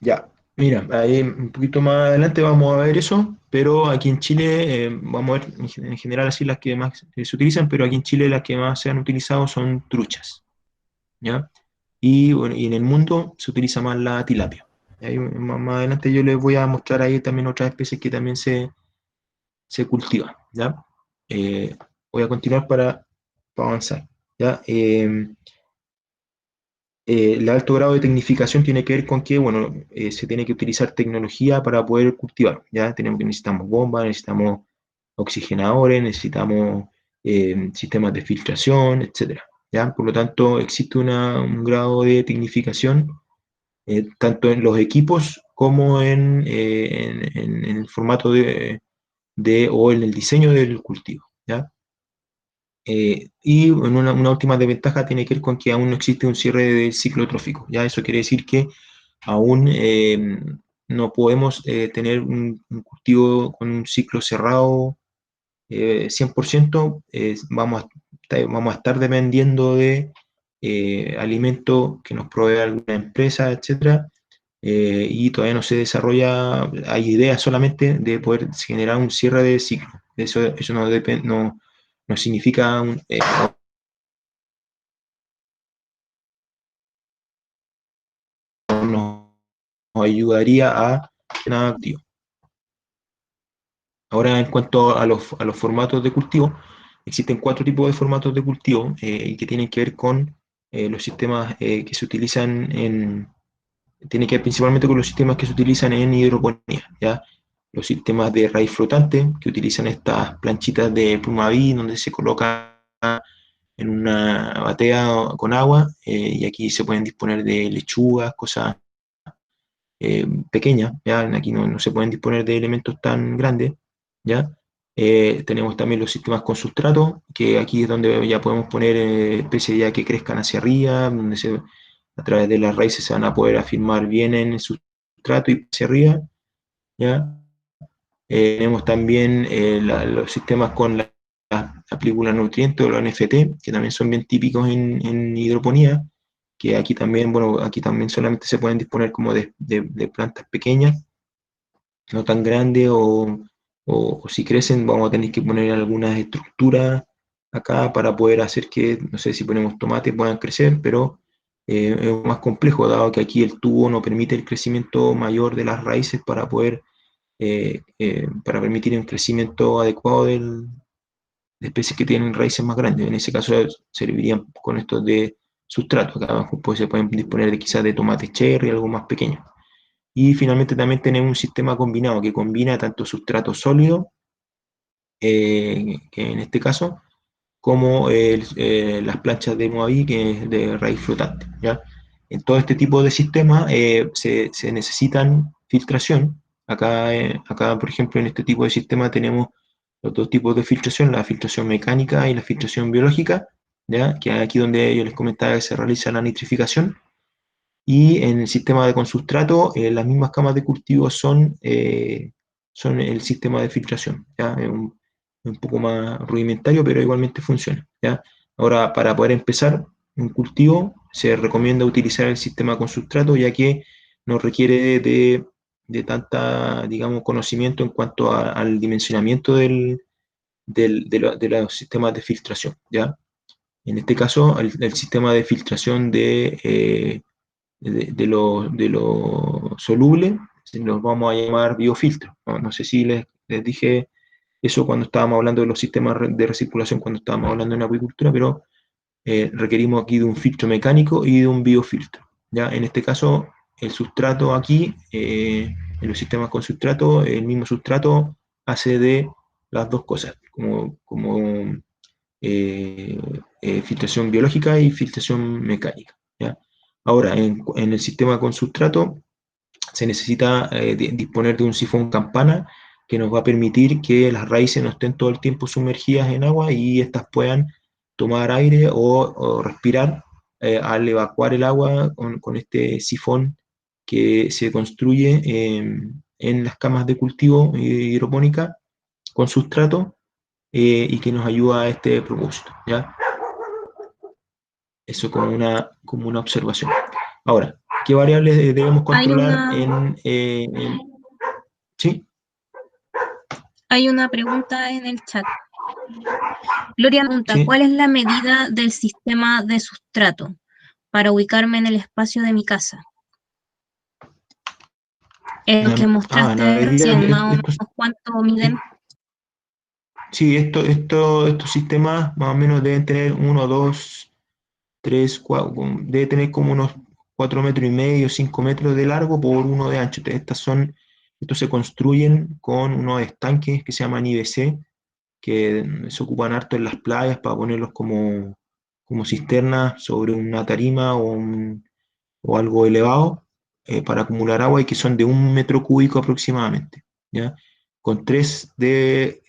Ya, mira, ahí un poquito más adelante vamos a ver eso, pero aquí en Chile vamos a ver en general así las que más se utilizan, pero aquí en Chile las que más se han utilizado son truchas, ¿ya? Y, bueno, y en el mundo se utiliza más la tilapia. Y ahí más adelante yo les voy a mostrar ahí también otras especies que también se cultivan, ¿ya? Voy a continuar para avanzar, ¿ya? El alto grado de tecnificación tiene que ver con que, bueno, se tiene que utilizar tecnología para poder cultivar, ¿ya? Necesitamos bombas, necesitamos oxigenadores, necesitamos sistemas de filtración, etcétera, ¿ya? Por lo tanto, existe un grado de tecnificación tanto en los equipos como en el formato o en el diseño del cultivo, ¿ya? Y una última desventaja tiene que ver con que aún no existe un cierre del ciclo trófico. ¿Ya? Eso quiere decir que aún no podemos tener un cultivo con un ciclo cerrado 100%. Vamos a estar dependiendo de alimentos que nos provee alguna empresa, etcétera, y todavía no se desarrolla, hay ideas solamente de poder generar un cierre de ciclo. Eso no significa nos ayudaría a nada activo. Ahora, en cuanto a los formatos de cultivo, existen 4 tipos de formatos de cultivo y que tienen que ver con los sistemas que se utilizan tiene que ver principalmente con los sistemas que se utilizan en hidroponía, ¿ya? Los sistemas de raíz flotante, que utilizan estas planchitas de Plumaví, donde se coloca en una batea con agua, y aquí se pueden disponer de lechugas, cosas pequeñas, ¿ya? Aquí no se pueden disponer de elementos tan grandes, ¿ya? Tenemos también los sistemas con sustrato, que aquí es donde ya podemos poner especies ya que crezcan hacia arriba, donde a través de las raíces se van a poder afirmar bien en el sustrato y hacia arriba, ¿ya? Tenemos también los sistemas con la película nutrientes o los NFT, que también son bien típicos en hidroponía, que aquí también, bueno, aquí también solamente se pueden disponer como de plantas pequeñas, no tan grandes, o si crecen vamos a tener que poner algunas estructuras acá para poder hacer que, no sé, si ponemos tomates puedan crecer, pero es más complejo, dado que aquí el tubo no permite el crecimiento mayor de las raíces para permitir un crecimiento adecuado de especies que tienen raíces más grandes. En ese caso servirían con estos de sustrato. Acá abajo pues, se pueden disponer de quizás de tomates cherry, algo más pequeño. Y finalmente también tenemos un sistema combinado que combina tanto sustrato sólido, que en este caso, como las planchas de Moaví, que es de raíz flotante, ¿ya? En todo este tipo de sistemas se necesitan filtración. Acá, por ejemplo, en este tipo de sistema tenemos los dos tipos de filtración, la filtración mecánica y la filtración biológica, ¿ya? Que es aquí donde yo les comentaba que se realiza la nitrificación. Y en el sistema de consustrato, las mismas camas de cultivo son el sistema de filtración, ¿ya? Es un poco más rudimentario, pero igualmente funciona, ¿ya? Ahora, para poder empezar un cultivo, se recomienda utilizar el sistema con sustrato, ya que no requiere de tanta, digamos, conocimiento en cuanto al dimensionamiento de los sistemas de filtración, ¿ya? En este caso, el sistema de filtración de lo soluble, los vamos a llamar biofiltros. No sé si les dije eso cuando estábamos hablando de los sistemas de recirculación, cuando estábamos hablando en acuicultura, pero requerimos aquí de un filtro mecánico y de un biofiltro. ¿Ya? En este caso, el sustrato aquí, en los sistemas con sustrato, el mismo sustrato hace de las dos cosas, como filtración biológica y filtración mecánica, ¿ya? Ahora, en el sistema con sustrato se necesita disponer de un sifón campana que nos va a permitir que las raíces no estén todo el tiempo sumergidas en agua y estas puedan tomar aire o respirar al evacuar el agua con este sifón que se construye en las camas de cultivo hidropónica con sustrato, y que nos ayuda a este propósito, ¿ya? Eso como una observación. Ahora, ¿qué variables debemos Hay controlar una, ¿sí? hay una pregunta en el chat. Gloria pregunta, ¿Sí? ¿cuál es la medida del sistema de sustrato para ubicarme en el espacio de mi casa? Es lo que La mostraste medida, recién, más o menos cuánto miden. sí, estos sistemas más o menos deben tener 1, 2, 3, 4, debe tener como unos 4 metros y medio, 5 metros de largo por 1 de ancho. Estos se construyen con unos estanques que se llaman IBC, que se ocupan harto en las playas para ponerlos como cisternas sobre una tarima o algo elevado, para acumular agua, y que son de 1 metro cúbico aproximadamente, ¿ya? Con tres estanques,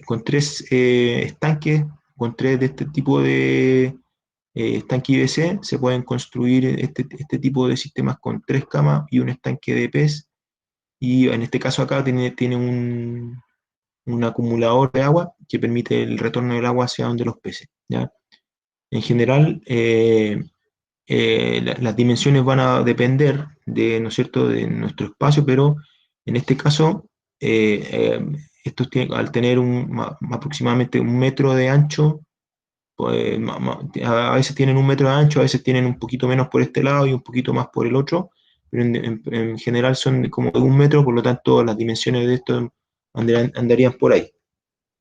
con tres de este tipo de estanque IBC, se pueden construir este tipo de sistemas con 3 camas y un estanque de pez, y en este caso acá tiene un acumulador de agua que permite el retorno del agua hacia donde los peces, ¿ya? En general, las dimensiones van a depender ¿no es cierto?, de nuestro espacio, pero en este caso, estos al tener aproximadamente 1 metro de ancho, pues, a veces tienen 1 metro de ancho, a veces tienen un poquito menos por este lado y un poquito más por el otro, pero en general son como de 1 metro, por lo tanto las dimensiones de esto andarían por ahí.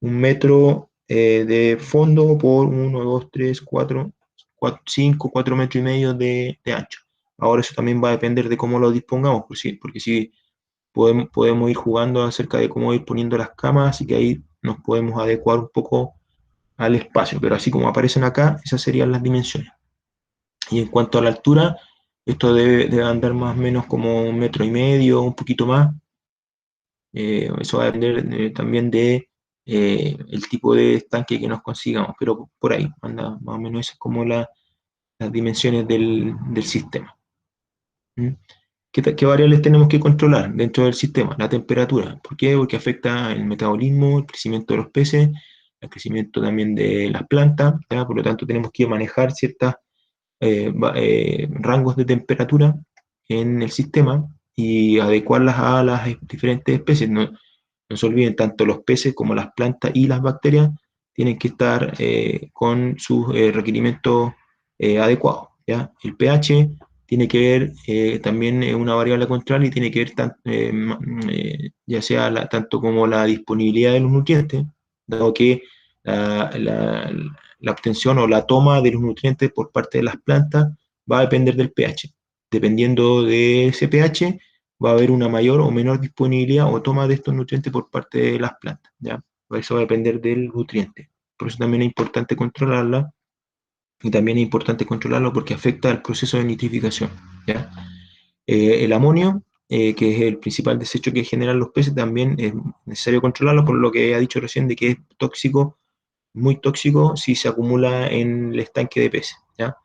1 metro de fondo por 1, 2, 3, 4, 5, 4 metros y medio de ancho. Ahora eso también va a depender de cómo lo dispongamos, porque si podemos ir jugando acerca de cómo ir poniendo las camas, así que ahí nos podemos adecuar un poco al espacio, pero así como aparecen acá, esas serían las dimensiones. Y en cuanto a la altura, esto debe andar más o menos como 1 metro y medio, un poquito más. Eso va a depender también de el tipo de estanque que nos consigamos, pero por ahí anda más o menos, esas como las dimensiones del sistema. ¿Mm? ¿Qué variables tenemos que controlar dentro del sistema? La temperatura. ¿Por qué? Porque afecta el metabolismo, el crecimiento de los peces, el crecimiento también de las plantas, ¿ya? Por lo tanto tenemos que manejar ciertos rangos de temperatura en el sistema y adecuarlas a las diferentes especies. No se olviden, tanto los peces como las plantas y las bacterias tienen que estar con sus requerimientos adecuados, ¿ya? El pH tiene que ver también una variable a controlar y tiene que ver ya sea tanto como la disponibilidad de los nutrientes, dado que la obtención o la toma de los nutrientes por parte de las plantas va a depender del pH. Dependiendo de ese pH, va a haber una mayor o menor disponibilidad o toma de estos nutrientes por parte de las plantas, ¿ya? Eso va a depender del nutriente. Por eso también es importante controlarla, y también es importante controlarlo porque afecta al proceso de nitrificación, ¿ya? El amonio, que es el principal desecho que generan los peces, también es necesario controlarlo, por lo que he dicho recién de que es tóxico, muy tóxico si se acumula en el estanque de peces, ¿ya?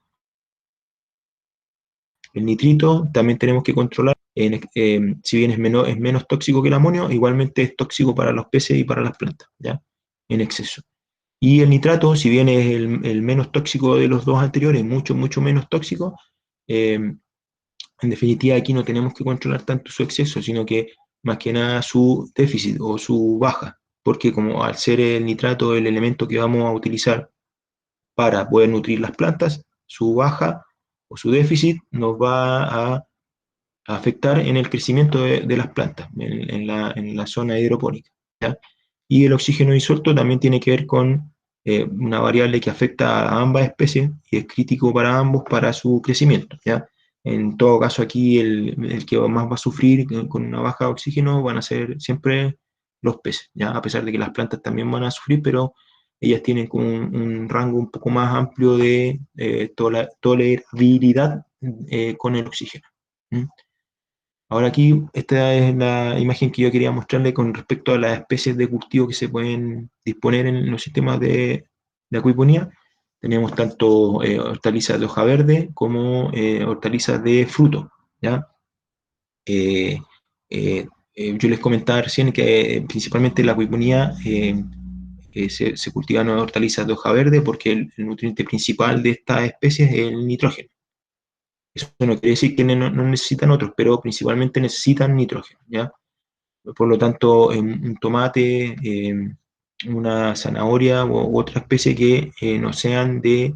El nitrito también tenemos que controlar, si bien es menos tóxico que el amonio, igualmente es tóxico para los peces y para las plantas, ¿ya? En exceso. Y el nitrato, si bien es el menos tóxico de los dos anteriores, mucho, mucho menos tóxico, en definitiva aquí no tenemos que controlar tanto su exceso, sino que más que nada su déficit o su baja, porque como al ser el nitrato el elemento que vamos a utilizar para poder nutrir las plantas, su baja o su déficit nos va a afectar en el crecimiento de las plantas, en la zona hidropónica, ¿ya? Y el oxígeno disuelto también tiene que ver con una variable que afecta a ambas especies y es crítico para ambos para su crecimiento, ¿ya? En todo caso aquí el que más va a sufrir con una baja de oxígeno van a ser siempre los peces, ¿ya? A pesar de que las plantas también van a sufrir, pero ellas tienen un rango un poco más amplio de tolerabilidad con el oxígeno. ¿Mm? Ahora aquí, esta es la imagen que yo quería mostrarle con respecto a las especies de cultivo que se pueden disponer en los sistemas de acuiponía. Tenemos tanto hortalizas de hoja verde como hortalizas de fruto, ¿ya? Eh, yo les comentaba recién que principalmente en la acuiponía se cultivan hortalizas de hoja verde porque el nutriente principal de estas especies es el nitrógeno. Eso no quiere decir que no necesitan otros, pero principalmente necesitan nitrógeno, ¿ya? Por lo tanto, un tomate, una zanahoria u otra especie que no sean de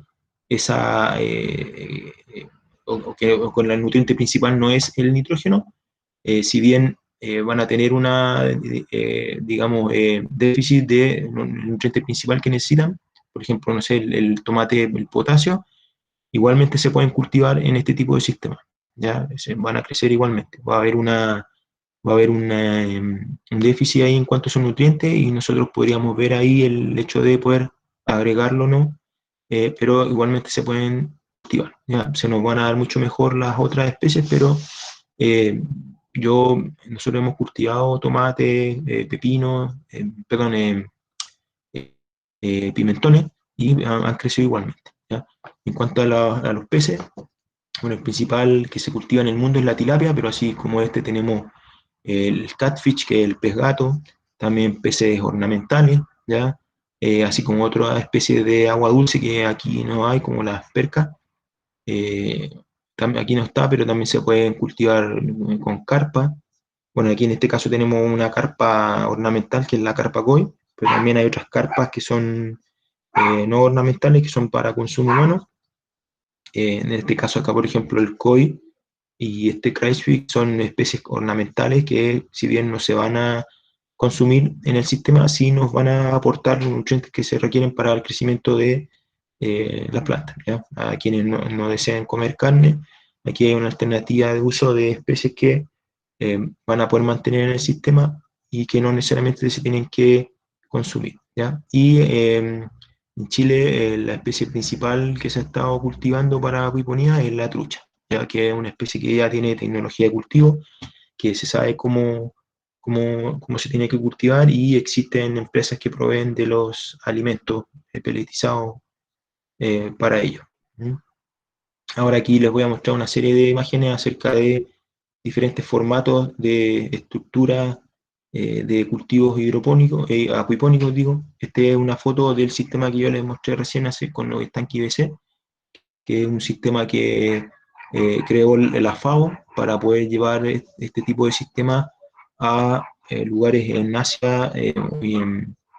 esa, o con el nutriente principal no es el nitrógeno, si bien van a tener una, digamos, déficit de nutriente principal que necesitan, por ejemplo, no sé, el tomate, el potasio, igualmente se pueden cultivar en este tipo de sistemas, ¿ya? Van a crecer igualmente, va a haber un déficit ahí en cuanto a sus nutrientes y nosotros podríamos ver ahí el hecho de poder agregarlo, ¿no? Pero igualmente se pueden cultivar, ¿ya? Se nos van a dar mucho mejor las otras especies, pero eh, nosotros hemos cultivado tomate, pepino, perdón, pimentones y han crecido igualmente, ¿ya? En cuanto a los peces, bueno, el principal que se cultiva en el mundo es la tilapia, pero así como este tenemos el catfish, que es el pez gato, también peces ornamentales, ¿ya? Así como otra especie de agua dulce que aquí no hay, como las percas. Eh, aquí no está, pero también se pueden cultivar con carpa. Bueno, aquí en este caso tenemos una carpa ornamental, que es la carpa koi, pero también hay otras carpas que son no ornamentales, que son para consumo humano. En este caso acá, por ejemplo, el koi y este crayfish son especies ornamentales que, si bien no se van a consumir en el sistema, sí nos van a aportar los nutrientes que se requieren para el crecimiento de las plantas, ¿ya? A quienes no desean comer carne, aquí hay una alternativa de uso de especies que van a poder mantener en el sistema y que no necesariamente se tienen que consumir, ¿ya? Y en Chile la especie principal que se ha estado cultivando para acuiponía es la trucha, ya que es una especie que ya tiene tecnología de cultivo, que se sabe cómo se tiene que cultivar y existen empresas que proveen de los alimentos peletizados para ello. ¿Mm? Ahora aquí les voy a mostrar una serie de imágenes acerca de diferentes formatos de estructura de cultivos hidropónicos, acuipónicos, digo. Esta es una foto del sistema que yo les mostré recién con los estanques IBC, que es un sistema que creó la FAO para poder llevar este tipo de sistema a lugares en Asia y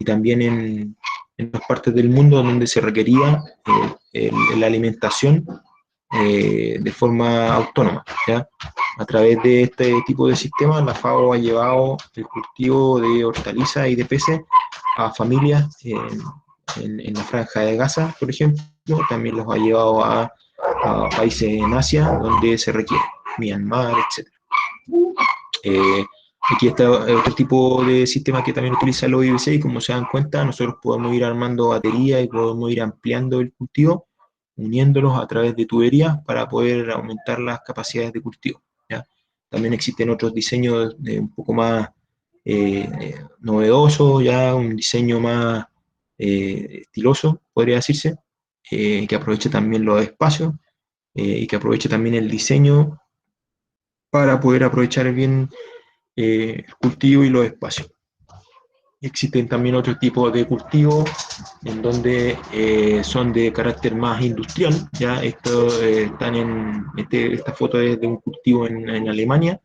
también en otras partes del mundo donde se requería la alimentación de forma autónoma, ¿ya? A través de este tipo de sistemas, la FAO ha llevado el cultivo de hortalizas y de peces a familias en la Franja de Gaza, por ejemplo. También los ha llevado a países en Asia donde se requiere, Myanmar, etc. Aquí está otro tipo de sistema que también utiliza los IBC y como se dan cuenta, nosotros podemos ir armando baterías y podemos ir ampliando el cultivo, uniéndolos a través de tuberías para poder aumentar las capacidades de cultivo, ¿ya? También existen otros diseños un poco más novedosos, ya un diseño más estiloso, podría decirse, que aproveche también los espacios y que aproveche también el diseño para poder aprovechar bien el cultivo y los espacios. Existen también otros tipos de cultivos en donde son de carácter más industrial. Ya están esta foto es de un cultivo en Alemania,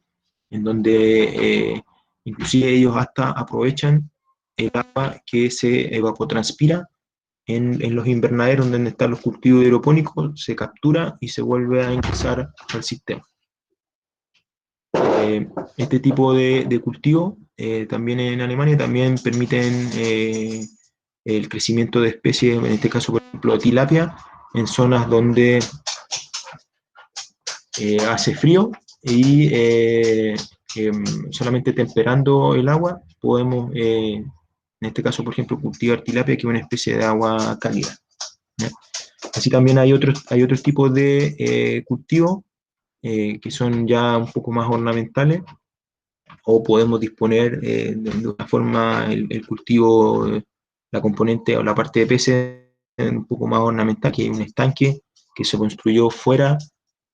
en donde inclusive ellos hasta aprovechan el agua que se evapotranspira en los invernaderos donde están los cultivos hidropónicos, se captura y se vuelve a ingresar al sistema. Este tipo de cultivo también en Alemania también permiten el crecimiento de especies, en este caso por ejemplo tilapia, en zonas donde hace frío y solamente temperando el agua podemos, en este caso por ejemplo, cultivar tilapia, que es una especie de agua cálida, ¿ya? Así también hay otros tipos de cultivos que son ya un poco más ornamentales, o podemos disponer de una forma el cultivo, la componente o la parte de peces un poco más ornamental, que es un estanque que se construyó fuera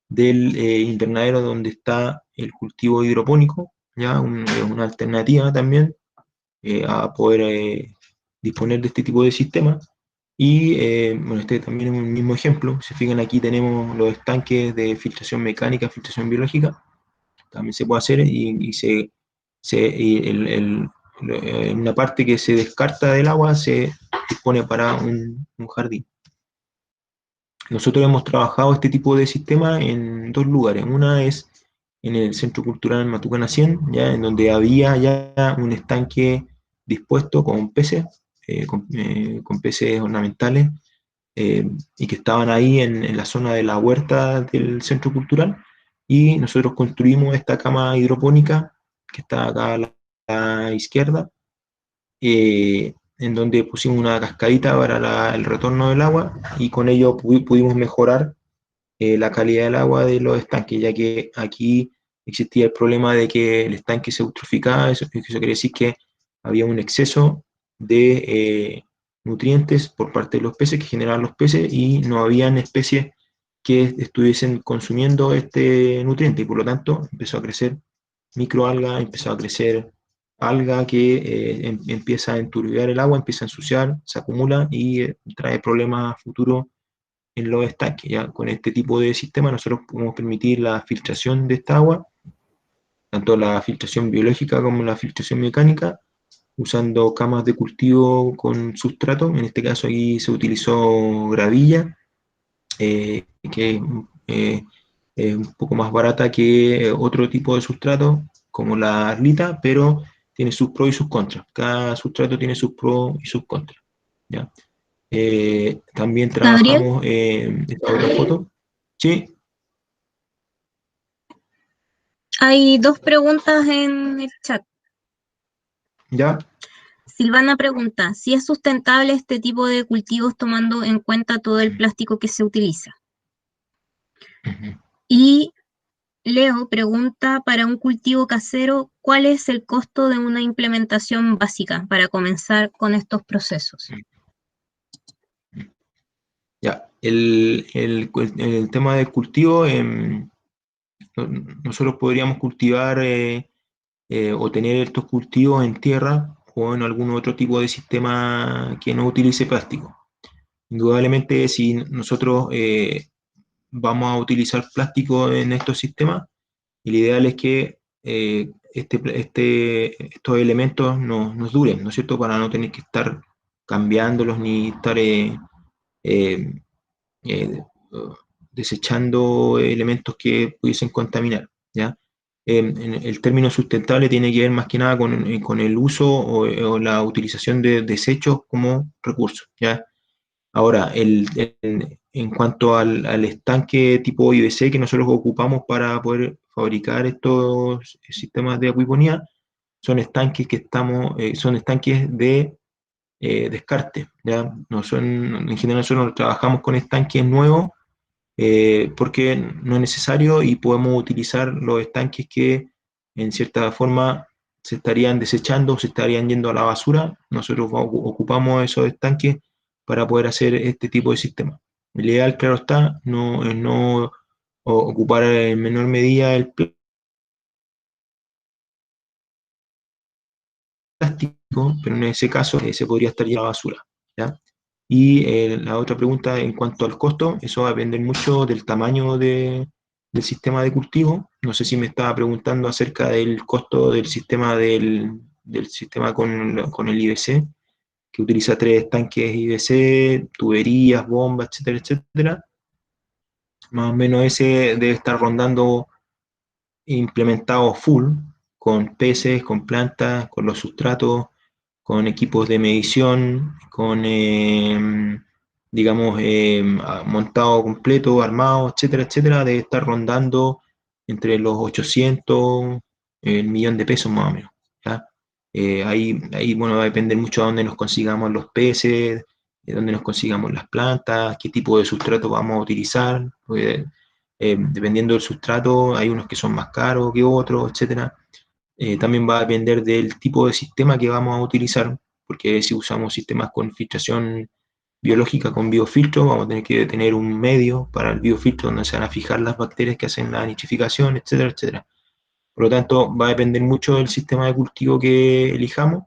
del invernadero donde está el cultivo hidropónico, ya una alternativa también a poder disponer de este tipo de sistemas. Y bueno, este también es un mismo ejemplo. Si se fijan, aquí tenemos los estanques de filtración mecánica, filtración biológica, también se puede hacer en una parte que se descarta del agua se dispone para un jardín. Nosotros hemos trabajado este tipo de sistema en dos lugares. Una es en el Centro Cultural Matucana 100, ya, en donde había ya un estanque dispuesto con peces, con peces ornamentales, y que estaban ahí en la zona de la huerta del Centro Cultural, y nosotros construimos esta cama hidropónica que está acá a la izquierda, en donde pusimos una cascadita para el retorno del agua, y con ello pudimos mejorar la calidad del agua de los estanques, ya que aquí existía el problema de que el estanque se eutroficaba. Eso quiere decir que había un exceso de nutrientes por parte de los peces que generaban los peces, y no habían especies que estuviesen consumiendo este nutriente, y por lo tanto empezó a crecer microalga, empezó a crecer alga que empieza a enturbiar el agua, empieza a ensuciar, se acumula y trae problemas futuros en los estanques. Ya con este tipo de sistema nosotros podemos permitir la filtración de esta agua, tanto la filtración biológica como la filtración mecánica, usando camas de cultivo con sustrato. En este caso aquí se utilizó gravilla, que es un poco más barata que otro tipo de sustrato, como la arlita, pero tiene sus pros y sus contras. Cada sustrato tiene sus pros y sus contras, ¿ya? También Gabriel, trabajamos esta otra foto. Sí, hay dos preguntas en el chat. ya. Silvana pregunta, ¿si es sustentable este tipo de cultivos tomando en cuenta todo el plástico que se utiliza? Ujú. Y Leo pregunta, para un cultivo casero, ¿cuál es el costo de una implementación básica para comenzar con estos procesos? Ya, el tema del cultivo, nosotros podríamos cultivar o tener estos cultivos en tierra o en algún otro tipo de sistema que no utilice plástico. Indudablemente, si nosotros vamos a utilizar plástico en estos sistemas, y lo ideal es que estos elementos nos duren, ¿no es cierto? Para no tener que estar cambiándolos ni estar eh, eh, desechando elementos que pudiesen contaminar, ¿ya? El término sustentable tiene que ver más que nada con el uso o la utilización de desechos como recursos, ¿ya? Ahora, en cuanto al estanque tipo IBC que nosotros ocupamos para poder fabricar estos sistemas de acuiponía, son estanques son estanques de descarte, ¿ya? No son, en general nosotros trabajamos con estanques nuevos porque no es necesario y podemos utilizar los estanques que en cierta forma se estarían desechando, se estarían yendo a la basura. Nosotros ocupamos esos estanques para poder hacer este tipo de sistema. El ideal, claro está, no es no ocupar en menor medida el plástico, pero en ese caso se podría estar yendo a la basura, ¿ya? Y la otra pregunta en cuanto al costo, eso va a depender mucho del tamaño del sistema de cultivo. No sé si me estaba preguntando acerca del costo del sistema del sistema con el IBC, que utiliza 3 tanques IBC, tuberías, bombas, etcétera, etcétera. Más o menos ese debe estar rondando implementado full, con peces, con plantas, con los sustratos, con equipos de medición, con, digamos, montado completo, armado, etcétera, etcétera, debe estar rondando entre los 800, el millón de pesos más o menos, ¿ya? Ahí, bueno, va a depender mucho de dónde nos consigamos los peces, de dónde nos consigamos las plantas, qué tipo de sustrato vamos a utilizar, porque, dependiendo del sustrato, hay unos que son más caros que otros, etcétera. También va a depender del tipo de sistema que vamos a utilizar, porque si usamos sistemas con filtración biológica con biofiltro, vamos a tener que tener un medio para el biofiltro donde se van a fijar las bacterias que hacen la nitrificación, etcétera, etcétera. Por lo tanto, va a depender mucho del sistema de cultivo que elijamos,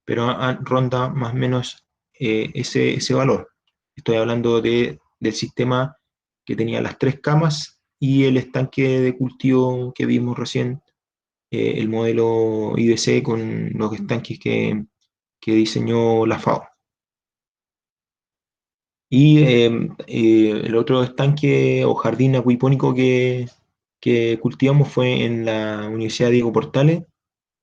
pero ronda más o menos ese valor. Estoy hablando del sistema que tenía las 3 camas y el estanque de cultivo que vimos recién, el modelo IBC con los estanques que diseñó la FAO. Y el otro estanque o jardín acuipónico que cultivamos fue en la Universidad Diego Portales,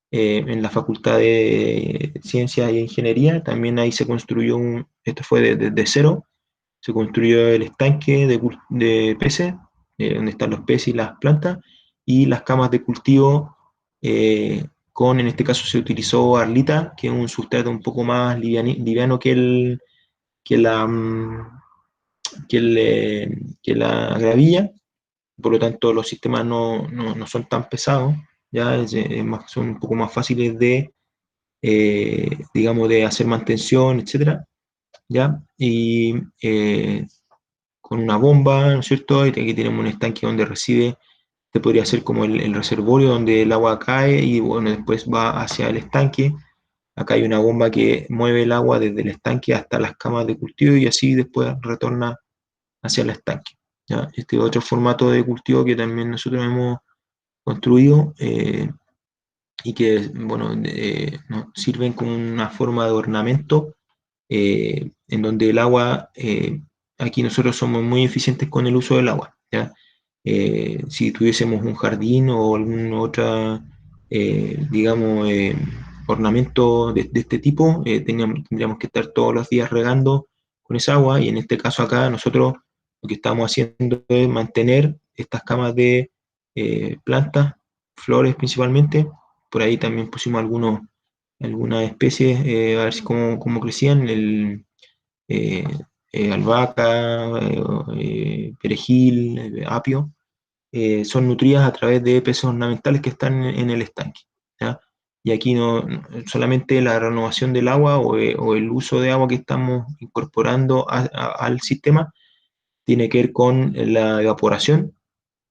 en la Facultad de Ciencias e Ingeniería. También ahí se construyó esto fue de cero, se construyó el estanque de peces, donde están los peces y las plantas, y las camas de cultivo en este caso se utilizó arlita, que es un sustrato un poco más liviano que la, que la gravilla, por lo tanto los sistemas no son tan pesados, ya son un poco más fáciles digamos, de hacer mantención, etcétera, ¿ya? Y con una bomba, ¿no es cierto? Y aquí tenemos un estanque donde recibe, este podría ser como el reservorio donde el agua cae y bueno, después va hacia el estanque. Acá hay una bomba que mueve el agua desde el estanque hasta las camas de cultivo y así después retorna hacia el estanque, ¿ya? Este otro formato de cultivo que también nosotros hemos construido y que, bueno, nos sirven como una forma de ornamento en donde el agua, aquí nosotros somos muy eficientes con el uso del agua, ¿ya? Si tuviésemos un jardín o alguna otra, digamos, ornamento de este tipo, tendríamos que estar todos los días regando con esa agua y en este caso acá nosotros lo que estamos haciendo es mantener estas camas de plantas, flores principalmente. Por ahí también pusimos algunas especies, a ver cómo crecían, eh, albahaca, perejil, apio, son nutridas a través de peces ornamentales que están en el estanque, ¿ya? Y aquí solamente la renovación del agua o el uso de agua que estamos incorporando al sistema tiene que ver con la evaporación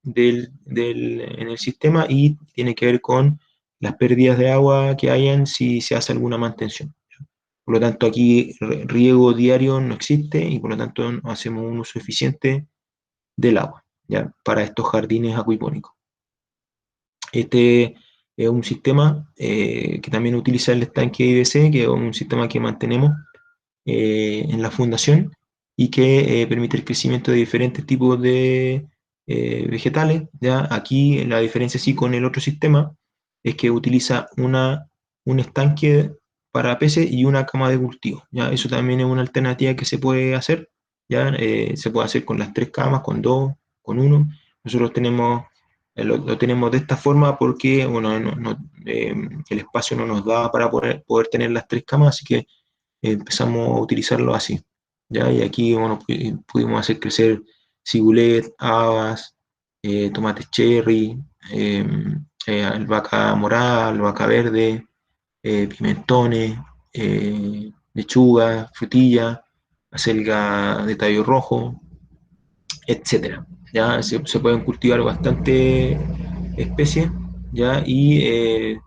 en el sistema y tiene que ver con las pérdidas de agua que hayan si se hace alguna mantención. Por lo tanto, aquí riego diario no existe y por lo tanto hacemos un uso eficiente del agua, ¿ya? Para estos jardines acuipónicos. Este es un sistema que también utiliza el estanque IBC, que es un sistema que mantenemos en la fundación y que permite el crecimiento de diferentes tipos de vegetales. ¿Ya? Aquí la diferencia sí con el otro sistema es que utiliza un estanque para peces y una cama de cultivo. ¿Ya? Eso también es una alternativa que se puede hacer. ¿Ya? Se puede hacer con las 3 camas, con 2, con 1. Nosotros tenemos, lo tenemos de esta forma porque bueno, el espacio no nos da para poder tener las 3 camas, así que empezamos a utilizarlo así, ¿ya? Y aquí, bueno, pudimos hacer crecer cibulet, habas, tomates cherry, albahaca morada, albahaca verde, pimentones, lechuga, frutilla, acelga de tallo rojo, etcétera. ¿Ya? Se pueden cultivar bastante especies, ¿ya? Y eh,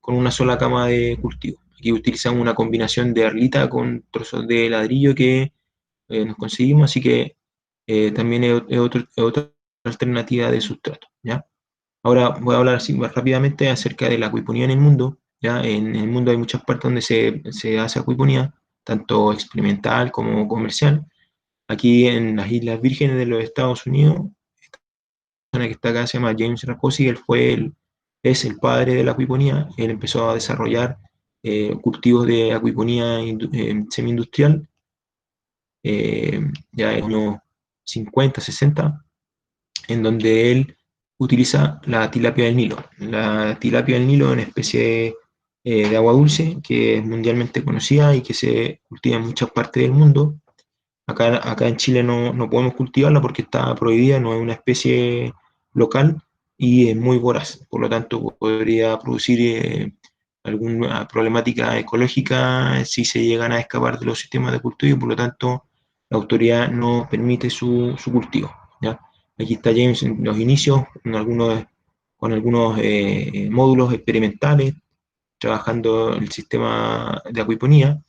con una sola cama de cultivo. Aquí utilizamos una combinación de arlita con trozos de ladrillo que nos conseguimos, así que también es otra alternativa de sustrato, ¿ya? Ahora voy a hablar así, más rápidamente acerca de la acuiponía en el mundo, ¿ya? En el mundo hay muchas partes donde se hace acuiponía, tanto experimental como comercial. Aquí en las Islas Vírgenes de los Estados Unidos, persona que está acá se llama James Raposi, es el padre de la acuiponía. Él empezó a desarrollar cultivos de acuiponía semi-industrial ya en los años 50, 60, en donde él utiliza la tilapia del Nilo. La tilapia del Nilo es una especie de agua dulce que es mundialmente conocida y que se cultiva en muchas partes del mundo. Acá en Chile no podemos cultivarla porque está prohibida, no es una especie local y es muy voraz. Por lo tanto, podría producir alguna problemática ecológica si se llegan a escapar de los sistemas de cultivo y por lo tanto la autoridad no permite su cultivo, ¿ya? Aquí está James en los inicios, con algunos módulos experimentales, trabajando el sistema de acuiponía.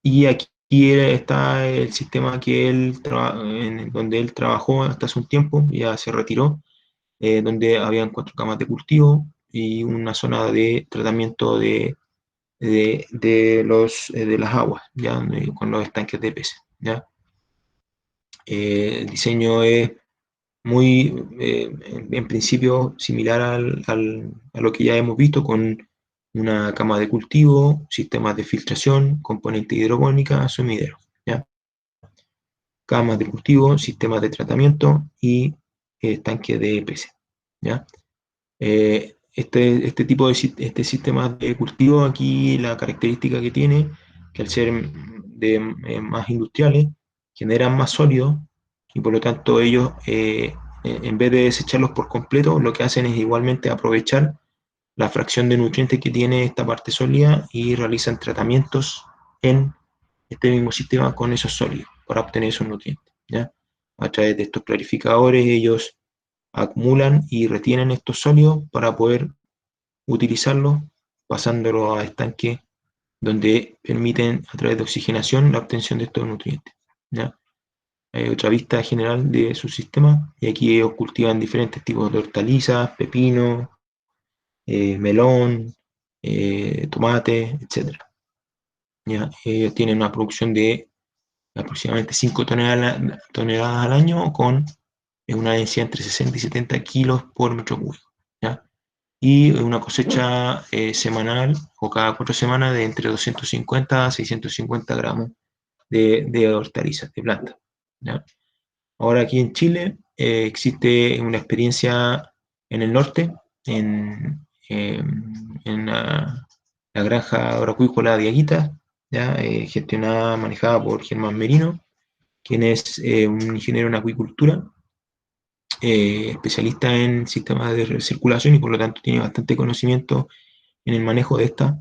Y aquí está el sistema donde él trabajó hasta hace un tiempo, ya se retiró, donde habían 4 camas de cultivo y una zona de tratamiento de las aguas, ¿ya? Con los estanques de peces, ¿ya? El diseño es muy, en principio, similar a lo que ya hemos visto, con una cama de cultivo, sistemas de filtración, componente hidropónica, sumidero, ¿ya? Camas de cultivo, sistemas de tratamiento y tanques de peces, ¿ya? Este tipo de sistemas de cultivo, aquí la característica que tiene, que al ser más industriales, generan más sólidos y por lo tanto ellos, en vez de desecharlos por completo, lo que hacen es igualmente aprovechar la fracción de nutrientes que tiene esta parte sólida y realizan tratamientos en este mismo sistema con esos sólidos para obtener esos nutrientes, ¿ya? A través de estos clarificadores ellos acumulan y retienen estos sólidos para poder utilizarlos pasándolos a estanques donde permiten a través de oxigenación la obtención de estos nutrientes, ¿ya? Hay otra vista general de su sistema y aquí ellos cultivan diferentes tipos de hortalizas, pepino, melón, tomate, etc. ¿Ya? Ellos tienen una producción de aproximadamente 5 toneladas al año con una densidad entre 60 y 70 kilos por metro cúbico, ¿ya? Y una cosecha semanal o cada 4 semanas de entre 250 a 650 gramos de hortalizas, de plantas, ¿ya? Ahora aquí en Chile existe una experiencia en el norte, en la granja agroacuícola de Aguitas, ¿ya? Gestionada, manejada por Germán Merino, quien es un ingeniero en acuicultura, especialista en sistemas de recirculación y por lo tanto tiene bastante conocimiento en el manejo de esta.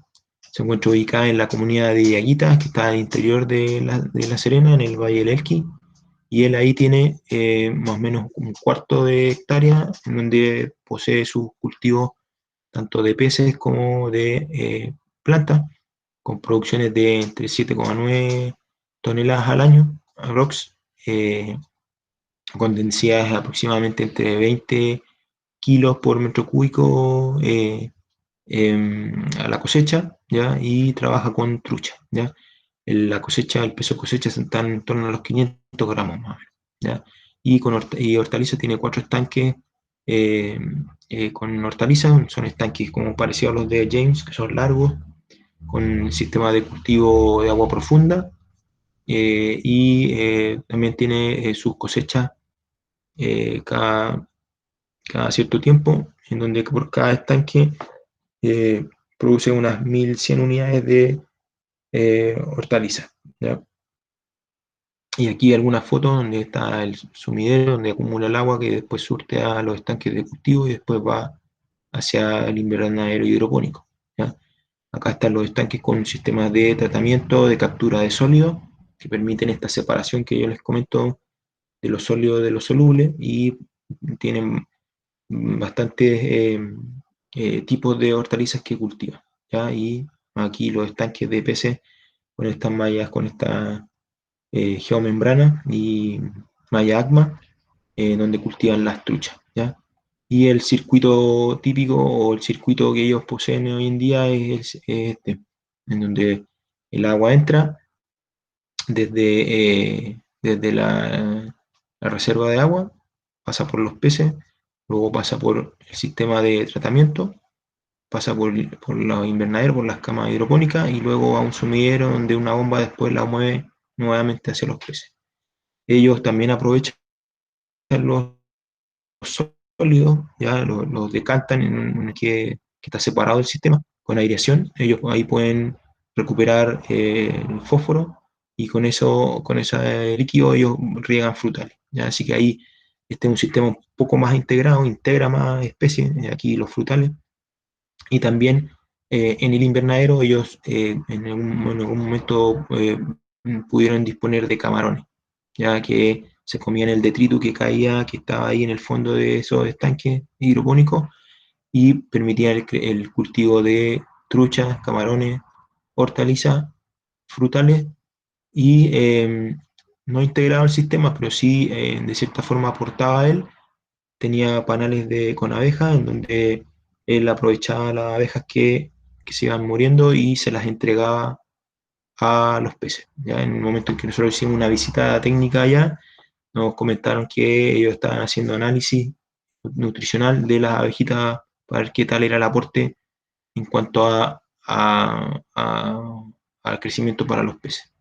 Se encuentra ubicada en la comunidad de Aguitas, que está al interior de La Serena, en el Valle del Elqui, y él ahí tiene más o menos un cuarto de hectárea en donde posee sus cultivos tanto de peces como de plantas, con producciones de entre 7,9 toneladas al año, aprox, con densidades aproximadamente entre 20 kilos por metro cúbico a la cosecha, ¿ya? Y trabaja con trucha, ¿ya? La cosecha, el peso de cosecha está en torno a los 500 gramos más o menos, ¿ya? Y hortalizas tiene 4 estanques con hortalizas, son estanques como parecidos a los de James, que son largos, con sistema de cultivo de agua profunda, y también tiene sus cosechas cada cierto tiempo, en donde por cada estanque produce unas 1.100 unidades de hortalizas, ¿ya? Y aquí hay algunas fotos donde está el sumidero, donde acumula el agua que después surte a los estanques de cultivo y después va hacia el invernadero hidropónico, ¿ya? Acá están los estanques con sistemas de tratamiento, de captura de sólidos, que permiten esta separación que yo les comento de los sólidos de los solubles, y tienen bastantes tipos de hortalizas que cultivan, ¿ya? Y aquí los estanques de peces con estas mallas, con esta geomembrana y malla ACMA, donde cultivan las truchas, ¿ya? Y el circuito típico o el circuito que ellos poseen hoy en día es este, en donde el agua entra desde la reserva de agua, pasa por los peces, luego pasa por el sistema de tratamiento, pasa por los invernaderos, por las camas hidropónicas y luego a un sumidero donde una bomba después la mueve nuevamente hacia los peces. Ellos también aprovechan los sólidos, ya los decantan en que está separado del sistema con aireación. Ellos ahí pueden recuperar el fósforo y con ese líquido ellos riegan frutales, ¿ya? Así que ahí este es un sistema un poco más integrado, integra más especies, aquí los frutales, y también en el invernadero ellos en algún momento pudieron disponer de camarones, ya que se comían el detrito que caía, que estaba ahí en el fondo de esos estanques hidropónicos, y permitían el cultivo de truchas, camarones, hortalizas, frutales, y no integrado al sistema, pero sí de cierta forma aportaba a él. Tenía panales con abejas en donde él aprovechaba las abejas que se iban muriendo y se las entregaba a los peces. ¿Ya? En el momento en que nosotros hicimos una visita técnica allá, nos comentaron que ellos estaban haciendo análisis nutricional de las abejitas para ver qué tal era el aporte en cuanto al crecimiento para los peces.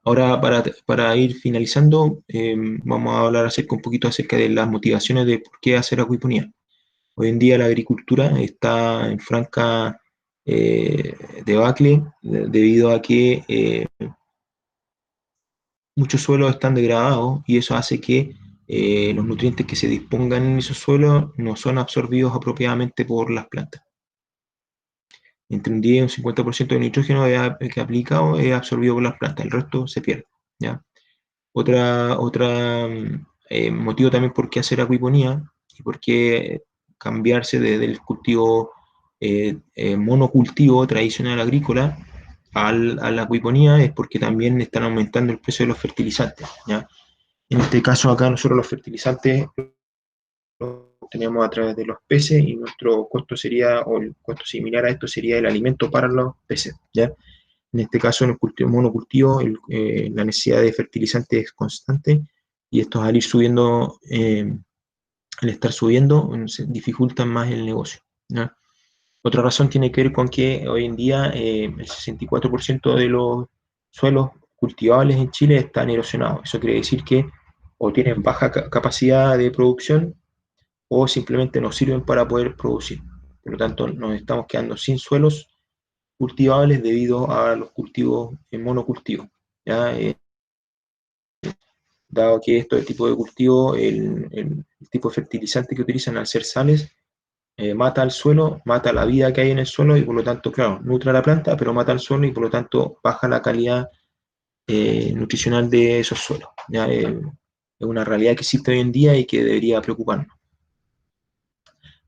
Ahora, para ir finalizando, vamos a hablar un poquito acerca de las motivaciones de por qué hacer acuiponía. Hoy en día la agricultura está en franca debacle debido a que muchos suelos están degradados y eso hace que los nutrientes que se dispongan en esos suelos no son absorbidos apropiadamente por las plantas. Entre un 10 y un 50% de nitrógeno que aplicado es absorbido por las plantas, el resto se pierde, ¿ya? Otra motivo también por qué hacer acuiponía y por qué cambiarse del cultivo monocultivo tradicional agrícola a la acuiponía es porque también están aumentando el precio de los fertilizantes, ¿ya? En este caso acá nosotros los fertilizantes los tenemos a través de los peces y nuestro costo sería, o el costo similar a esto sería el alimento para los peces, ¿ya? En este caso, en el cultivo monocultivo, la necesidad de fertilizante es constante y estos al ir subiendo, al estar subiendo, se dificultan más el negocio, ¿ya? Otra razón tiene que ver con que hoy en día el 64% de los suelos cultivables en Chile están erosionados. Eso quiere decir que o tienen baja capacidad de producción o simplemente no sirven para poder producir. Por lo tanto, nos estamos quedando sin suelos cultivables debido a los cultivos en monocultivo, ¿ya? Dado que este tipo de cultivo, el tipo de fertilizante que utilizan al ser sales, mata al suelo, mata la vida que hay en el suelo y por lo tanto, claro, nutre a la planta, pero mata al suelo y por lo tanto baja la calidad nutricional de esos suelos. ¿Ya? Es una realidad que existe hoy en día y que debería preocuparnos.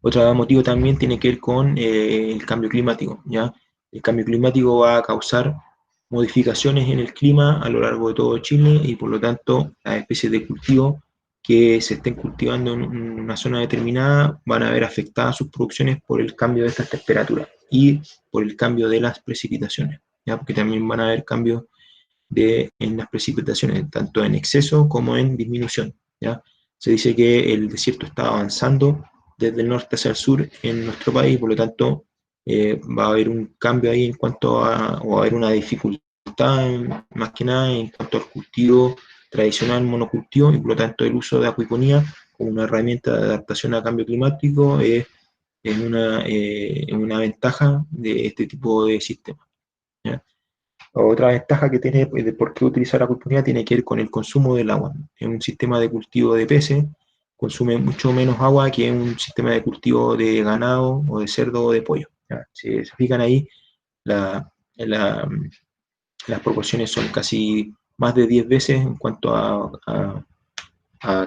Otro motivo también tiene que ver con el cambio climático. ¿Ya? El cambio climático va a causar modificaciones en el clima a lo largo de todo Chile y por lo tanto las especies de cultivo que se estén cultivando en una zona determinada van a ver afectadas sus producciones por el cambio de estas temperaturas y por el cambio de las precipitaciones, ¿ya? Porque también van a haber cambios en las precipitaciones, tanto en exceso como en disminución, ¿ya? Se dice que el desierto está avanzando desde el norte hacia el sur en nuestro país, por lo tanto va a haber un cambio ahí en cuanto a, o va a haber una dificultad más que nada en cuanto al cultivo tradicional monocultivo y por lo tanto el uso de acuiponía como una herramienta de adaptación al cambio climático es una ventaja de este tipo de sistemas, ¿ya? Otra ventaja que tiene de por qué utilizar acuiponía tiene que ver con el consumo del agua. En un sistema de cultivo de peces consume mucho menos agua que en un sistema de cultivo de ganado o de cerdo o de pollo, ¿ya? Si se fijan ahí, la, las proporciones son casi más de 10 veces en cuanto a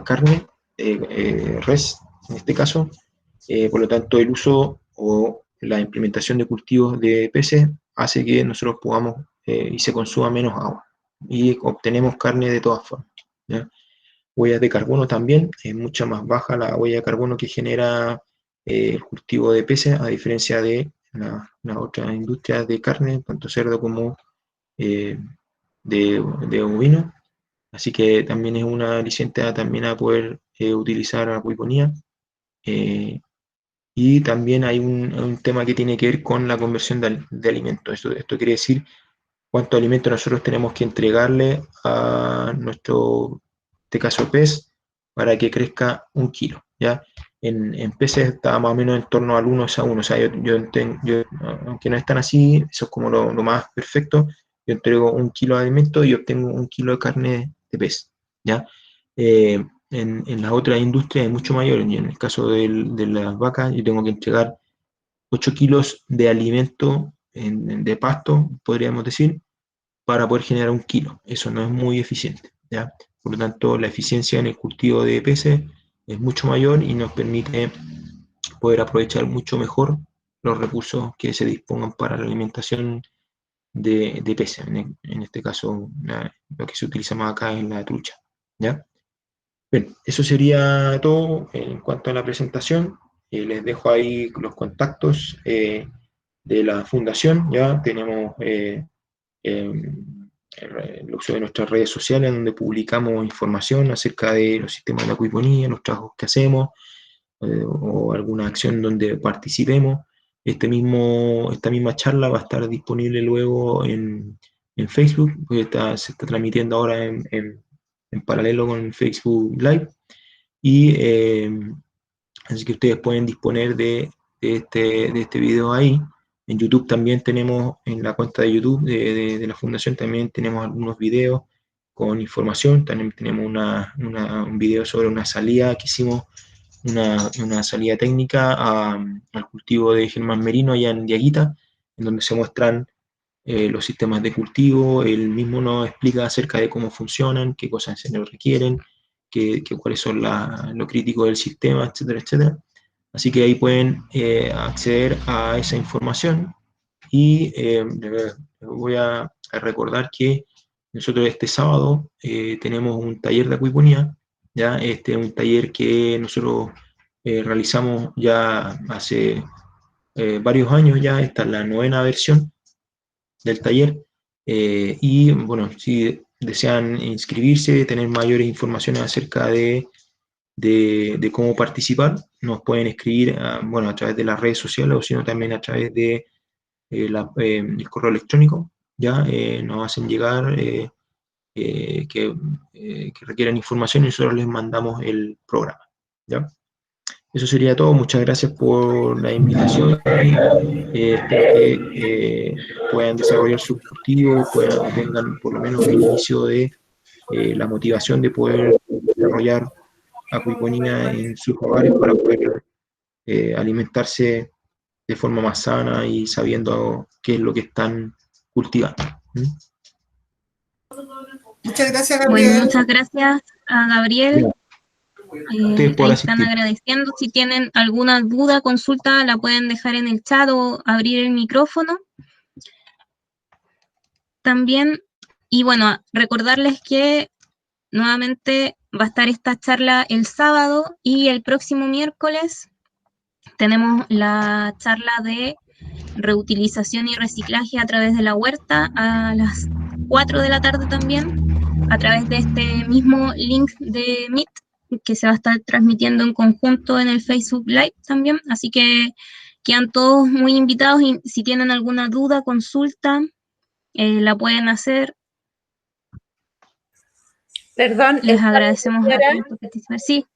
carne, res en este caso. Por lo tanto, el uso o la implementación de cultivos de peces hace que nosotros podamos y se consuma menos agua y obtenemos carne de todas formas, ¿ya? Huellas de carbono también, es mucho más baja la huella de carbono que genera el cultivo de peces, a diferencia de las otras industrias de carne, tanto cerdo como eh, de ovino. Así que también es una aliciente también a poder utilizar acuiponía. Eh, y también hay un tema que tiene que ver con la conversión de alimentos. Esto quiere decir cuánto alimento nosotros tenemos que entregarle a nuestro, en este caso, pez, para que crezca 1 kilo, ¿ya? En peces está más o menos en torno al 1:1. O sea, aunque no es tan así, eso es como lo más perfecto. Yo entrego 1 kilo de alimento y obtengo 1 kilo de carne de pez, ¿ya? En las otras industrias es mucho mayor, y en el caso de las vacas, yo tengo que entregar 8 kilos de alimento de pasto, podríamos decir, para poder generar 1 kilo. Eso no es muy eficiente, ¿ya? Por lo tanto, la eficiencia en el cultivo de peces es mucho mayor y nos permite poder aprovechar mucho mejor los recursos que se dispongan para la alimentación de peces. En este caso, lo que se utiliza más acá es la trucha, ¿ya? Bien, eso sería todo en cuanto a la presentación. Les dejo ahí los contactos de la fundación. Ya tenemos el uso de nuestras redes sociales, donde publicamos información acerca de los sistemas de acuiponía, los trabajos que hacemos, o alguna acción donde participemos. Esta misma charla va a estar disponible luego en Facebook, porque se está transmitiendo ahora en paralelo con Facebook Live. Y así que ustedes pueden disponer de este video ahí. En YouTube también tenemos, en la cuenta de YouTube de la Fundación, también tenemos algunos videos con información. También tenemos un video sobre una salida que hicimos, una salida técnica al cultivo de Germán Merino allá en Diaguita, en donde se muestran los sistemas de cultivo. Él mismo nos explica acerca de cómo funcionan, qué cosas se nos requieren, cuáles son lo crítico del sistema, etcétera, etcétera. Así que ahí pueden acceder a esa información y les voy a recordar que nosotros este sábado tenemos un taller de acuiponía, ¿ya? Este es un taller que nosotros realizamos ya hace varios años ya. Esta es la 9ª versión del taller. Y bueno, si desean inscribirse, tener mayores informaciones acerca de cómo participar, nos pueden escribir bueno, a través de las redes sociales o sino también a través de el correo electrónico. Ya nos hacen llegar que requieran información y nosotros les mandamos el programa, ¿ya? Eso sería todo. Muchas gracias por la invitación. Espero que puedan desarrollar sus cultivos, tengan por lo menos el inicio de la motivación de poder desarrollar acuiponía en sus hogares para poder alimentarse de forma más sana y sabiendo qué es lo que están cultivando. ¿Mm? Muchas gracias, Gabriel. Bueno, muchas gracias a Gabriel. Ustedes por Ahí asistir. están agradeciendo. Si tienen alguna duda, consulta, la pueden dejar en el chat o abrir el micrófono. También, y bueno, recordarles que nuevamente va a estar esta charla el sábado y el próximo miércoles tenemos la charla de reutilización y reciclaje a través de la huerta a las 4 de la tarde también, a través de este mismo link de Meet, que se va a estar transmitiendo en conjunto en el Facebook Live también, así que quedan todos muy invitados y si tienen alguna duda, consulta, la pueden hacer. Perdón, Les agradecemos a todos por participar. Sí.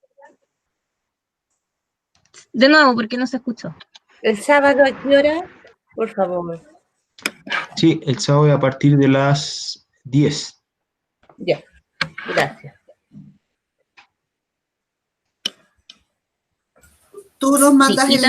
De nuevo, porque no se escuchó. ¿El sábado a qué hora? Por favor. Sí, el sábado a partir de las 10. Ya, gracias. Tú nos mandas Sí, el